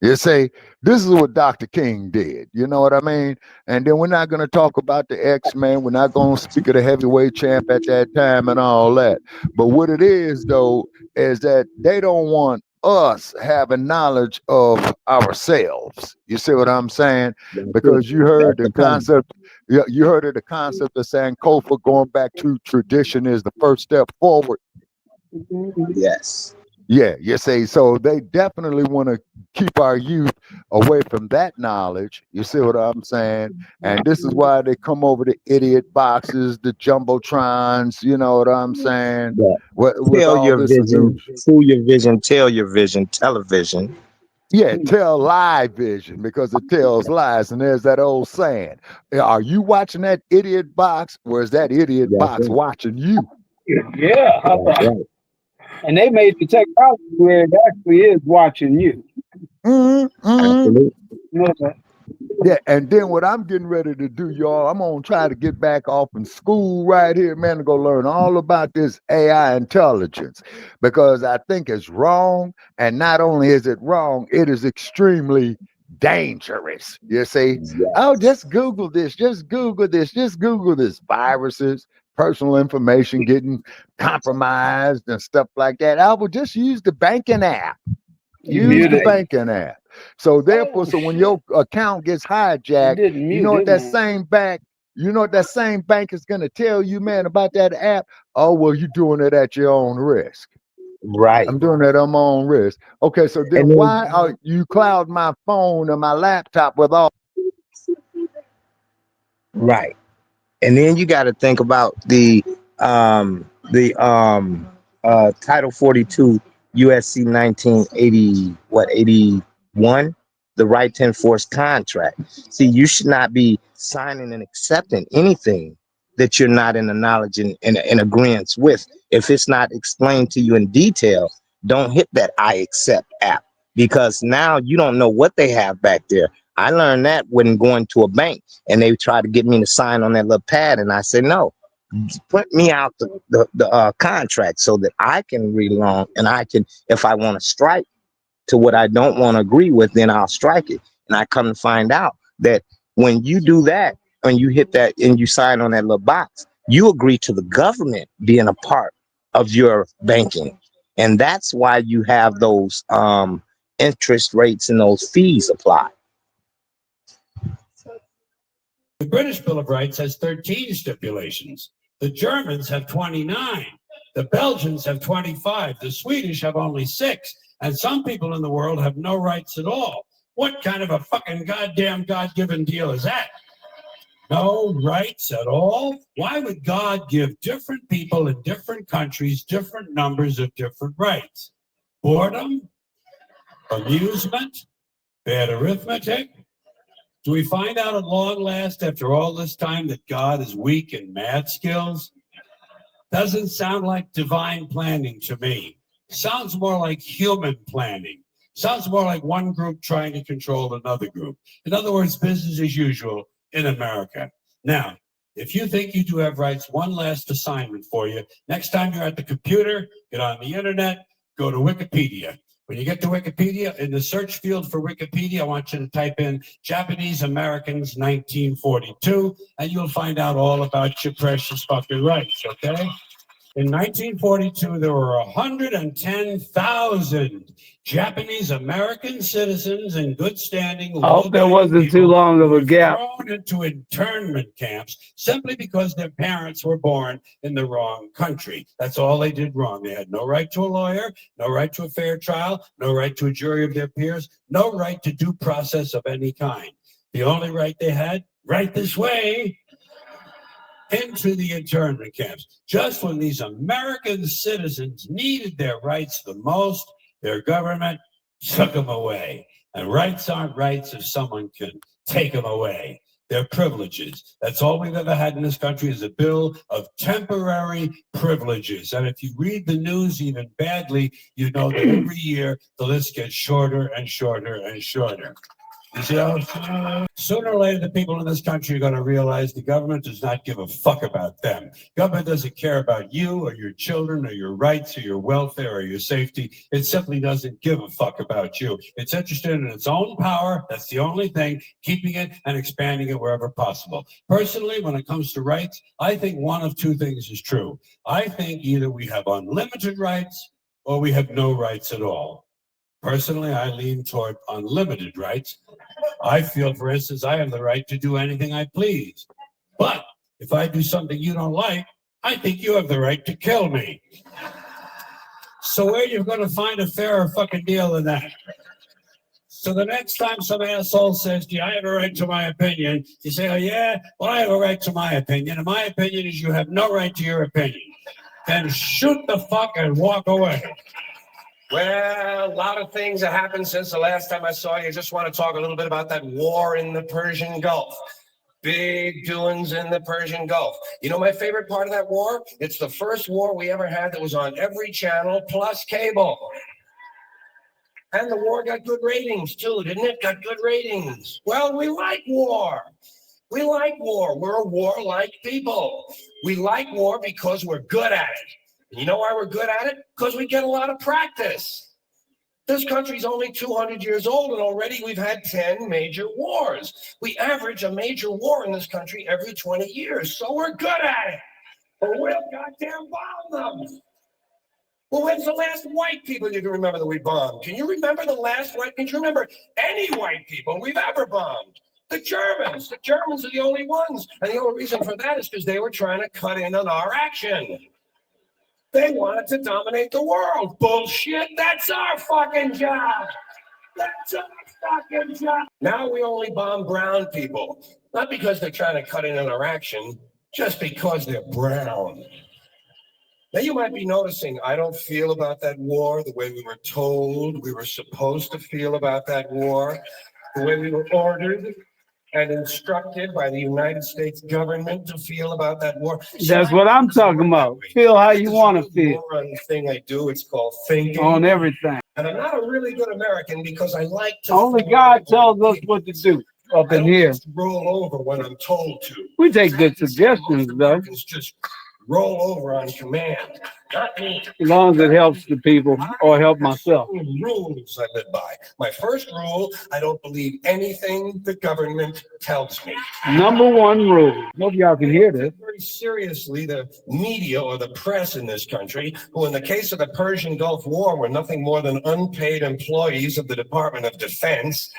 You say, this is what Dr. King did. You know what I mean? And then we're not going to talk about the X-Men. We're not going to speak of the heavyweight champ at that time and all that. But what it is, though, is that they don't want us having knowledge of ourselves. You see what I'm saying? Because you heard the concept. You heard of the concept of Sankofa going back to tradition is the first step forward. Yes. Yeah, you see, so they definitely want to keep our youth away from that knowledge. You see what I'm saying? And this is why they come over the idiot boxes, the jumbotrons. You know what I'm saying? Yeah. Tell your vision, fool your vision, tell your vision, television. Yeah, tell live vision because it tells lies. And there's that old saying: are you watching that idiot box, or is that idiot box watching you? Yeah. Right. And they made the technology where it actually is watching you. Absolutely. Yeah, and then what I'm getting ready to do, y'all, I'm gonna try to get back off in school right here, man, to go learn all about this AI intelligence because I think it's wrong, and not only is it wrong, it is extremely dangerous. You see, oh, just Google this, just Google this, just Google this. Viruses, personal information getting compromised and stuff like that. I will just use the banking app. Use the banking app. So therefore, so when your account gets hijacked, you know what that same bank, is going to tell you, man, about that app. Oh, well, you're doing it at your own risk. Right. I'm doing it at my own risk. Okay, so then why are you cloud my phone and my laptop with all? Right. And then you got to think about the Title 42 USC 1981, the right to enforce contract. See, you should not be signing and accepting anything that you're not in the knowledge and in agreement with. If it's not explained to you in detail, don't hit that I accept app because now you don't know what they have back there. I learned that when going to a bank and they tried to get me to sign on that little pad. And I said, no, put me out the contract so that I can read along and I can, if I want to strike to what I don't want to agree with, then I'll strike it. And I come to find out that when you do that and you hit that and you sign on that little box, you agree to the government being a part of your banking. And that's why you have those interest rates and those fees apply. The British Bill of Rights has 13 stipulations. The Germans have 29. The Belgians have 25. The Swedish have only 6. And some people in the world have no rights at all. What kind of a fucking goddamn God-given deal is that? No rights at all? Why would God give different people in different countries different numbers of different rights? Boredom? Amusement? Bad arithmetic? Do we find out at long last after all this time that God is weak in math skills? Doesn't sound like divine planning to me. Sounds more like human planning. Sounds more like one group trying to control another group. In other words, business as usual in America. Now, if you think you do have rights, one last assignment for you. Next time you're at the computer, get on the internet, go to Wikipedia. When you get to Wikipedia, in the search field for Wikipedia, I want you to type in Japanese Americans 1942, and you'll find out all about your precious fucking rights, okay? In 1942, there were 110,000 Japanese American citizens in good standing. I hope there wasn't too long of a gap. Thrown into internment camps simply because their parents were born in the wrong country. That's all they did wrong. They had no right to a lawyer, no right to a fair trial, no right to a jury of their peers, no right to due process of any kind. The only right they had, right this way, into the internment camps. Just when these American citizens needed their rights the most, their government took them away. And rights aren't rights if someone can take them away. They're privileges. That's all we've ever had in this country is a bill of temporary privileges. And if you read the news even badly, you know that every year the list gets shorter and shorter and shorter. You see how sooner or later the people in this country are going to realize the government does not give a fuck about them. Government doesn't care about you or your children or your rights or your welfare or your safety. It simply doesn't give a fuck about you. It's interested in its own power. That's the only thing, keeping it and expanding it wherever possible. Personally, when it comes to rights, I think one of two things is true. I think either we have unlimited rights or we have no rights at all. Personally, I lean toward unlimited rights. I feel, for instance, I have the right to do anything I please. But if I do something you don't like, I think you have the right to kill me. So where are you going to find a fairer fucking deal than that? So the next time some asshole says to you, I have a right to my opinion, you say, oh yeah, well, I have a right to my opinion. And my opinion is you have no right to your opinion. Then shoot the fuck and walk away. Well, a lot of things have happened since the last time I saw you. I just want to talk a little bit about that war in the Persian Gulf. Big doings in the Persian Gulf. You know my favorite part of that war? It's the first war we ever had that was on every channel plus cable. And the war got good ratings too, didn't it? Got good ratings. Well, we like war. We like war. We're a warlike people. We like war because we're good at it. You know why we're good at it? Because we get a lot of practice. This country's only 200 years old, and already we've had 10 major wars. We average a major war in this country every 20 years, so we're good at it. But we'll goddamn bomb them. Well, when's the last white people you can remember that we bombed? Can you remember the last white? Can you remember any white people we've ever bombed? The Germans. The Germans are the only ones. And the only reason for that is because they were trying to cut in on our action. They wanted to dominate the world. Bullshit. That's our fucking job. That's our fucking job. Now we only bomb brown people. Not because they're trying to cut in on our action, just because they're brown. Now you might be noticing I don't feel about that war the way we were told we were supposed to feel about that war, the way we were ordered and instructed by the United States government to feel about that war. That's what I'm talking about. Feel how you want to feel. One thing I do, it's called thinking. On everything. And I'm not a really good American because I like to. Only God tells us what to do up in here. Roll over when I'm told to. We take good suggestions, though. Just roll over on command. Not me. As long as it helps the people or help myself. Rules I live by. My first rule, I don't believe anything the government tells me. Number one rule. Hope y'all can hear this. Very seriously, the media or the press in this country, who in the case of the Persian Gulf War were nothing more than unpaid employees of the Department of Defense,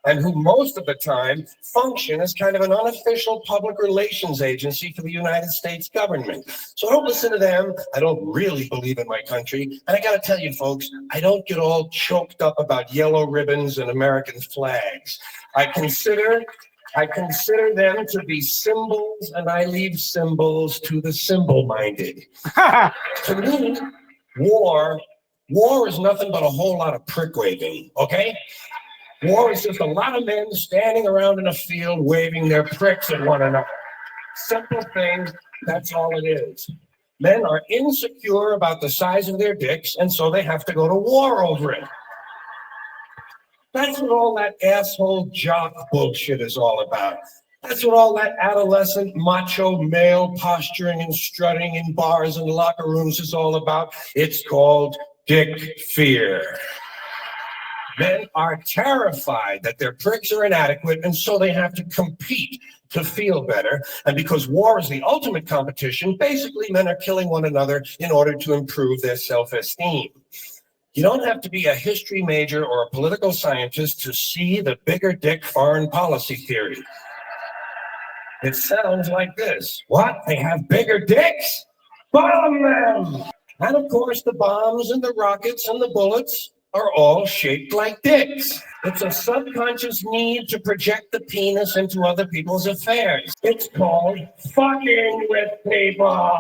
and who most of the time function as kind of an unofficial public relations agency for the United States government. So I don't listen to them. I don't really believe in my country. And I got to tell you, folks, I don't get all choked up about yellow ribbons and American flags. I consider them to be symbols, and I leave symbols to the symbol-minded. To me, war is nothing but a whole lot of prick waving, okay? War is just a lot of men standing around in a field waving their pricks at one another. Simple things, that's all it is. Men are insecure about the size of their dicks, and so they have to go to war over it. That's what all that asshole jock bullshit is all about. That's what all that adolescent macho male posturing and strutting in bars and locker rooms is all about. It's called dick fear. Men are terrified that their pricks are inadequate, and so they have to compete to feel better. And because war is the ultimate competition, basically men are killing one another in order to improve their self-esteem. You don't have to be a history major or a political scientist to see the bigger dick foreign policy theory. It sounds like this. What? They have bigger dicks? Bomb them! And of course, the bombs and the rockets and the bullets are all shaped like dicks. It's a subconscious need to project the penis into other people's affairs. It's called fucking with people.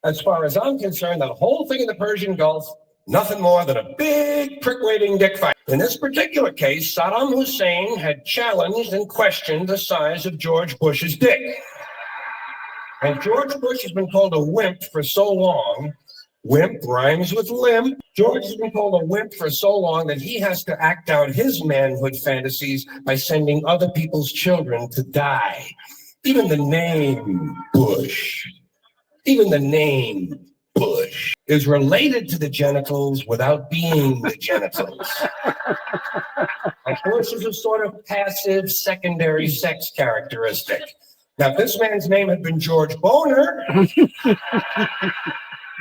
As far as I'm concerned, the whole thing in the Persian Gulf, nothing more than a big prick-waving dick fight. In this particular case, Saddam Hussein had challenged and questioned the size of George Bush's dick. And George Bush has been called a wimp for so long. Wimp rhymes with limp. George has been called a wimp for so long that he has to act out his manhood fantasies by sending other people's children to die. Even the name Bush is related to the genitals without being the genitals. Of course, is a sort of passive secondary sex characteristic. Now, if this man's name had been George Boner,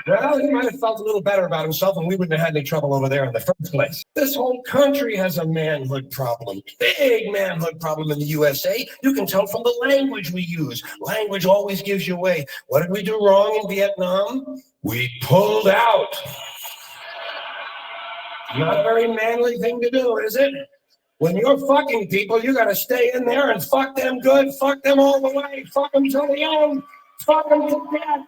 well, he might have felt a little better about himself and we wouldn't have had any trouble over there in the first place. This whole country has a manhood problem, big manhood problem in the USA. You can tell from the language we use. Language always gives you away. What did we do wrong in Vietnam? We pulled out. Not a very manly thing to do, is it? When you're fucking people, you gotta stay in there and fuck them good, fuck them all the way, fuck them till the end, fuck them to death.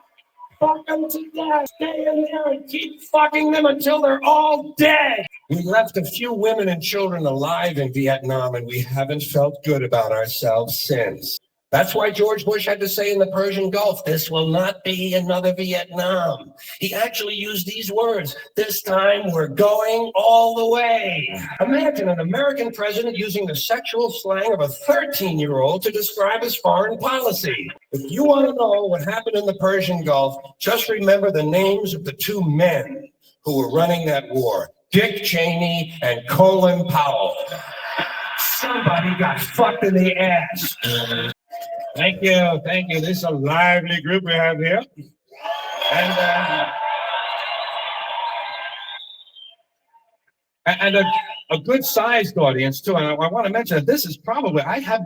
Fuck them to death. Stay in there and keep fucking them until they're all dead. We left a few women and children alive in Vietnam, and we haven't felt good about ourselves since. That's why George Bush had to say in the Persian Gulf, this will not be another Vietnam. He actually used these words, this time we're going all the way. Imagine an American president using the sexual slang of a 13-year-old to describe his foreign policy. If you want to know what happened in the Persian Gulf, just remember the names of the two men who were running that war, Dick Cheney and Colin Powell. Somebody got fucked in the ass. Thank you, thank you. This is a lively group we have here. And a good-sized audience, too. And I want to mention that this is probably, I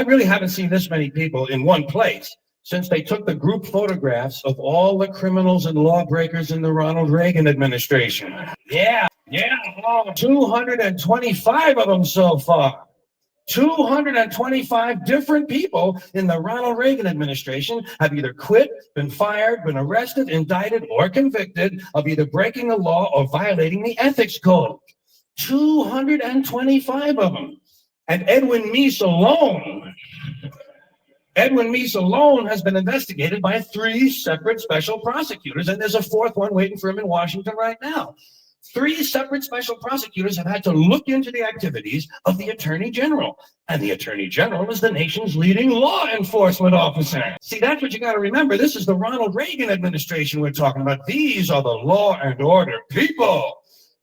really haven't seen this many people in one place since they took the group photographs of all the criminals and lawbreakers in the Ronald Reagan administration. Yeah, 225 of them so far. 225 different people in the Ronald Reagan administration have either quit, been fired, been arrested, indicted, or convicted of either breaking the law or violating the ethics code. 225 of them. And Edwin Meese alone has been investigated by 3 separate special prosecutors, and there's a 4th one waiting for him in Washington right now. 3 separate special prosecutors have had to look into the activities of the Attorney General. And the Attorney General is the nation's leading law enforcement officer. See, that's what you got to remember. This is the Ronald Reagan administration we're talking about. These are the law and order people.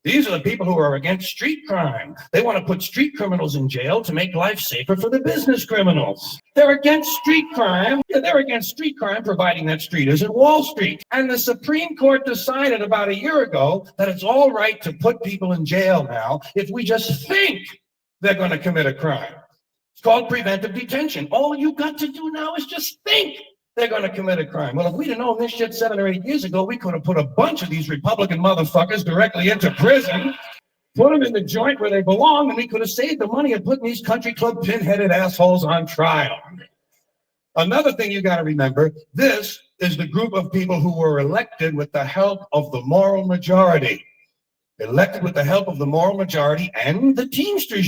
These are the people who are against street crime. They want to put street criminals in jail to make life safer for the business criminals. They're against street crime. They're against street crime, providing that street isn't Wall Street. And the Supreme Court decided about a year ago that it's all right to put people in jail now if we just think they're going to commit a crime. It's called preventive detention. All you got to do now is just think they're going to commit a crime. Well, if we'd have known this shit 7 or 8 years ago, we could have put a bunch of these Republican motherfuckers directly into prison, put them in the joint where they belong, and we could have saved the money of putting these country club pinheaded assholes on trial. Another thing you got to remember, this is the group of people who were elected with the help of the moral majority. Elected with the help of the moral majority and the Teamsters Union.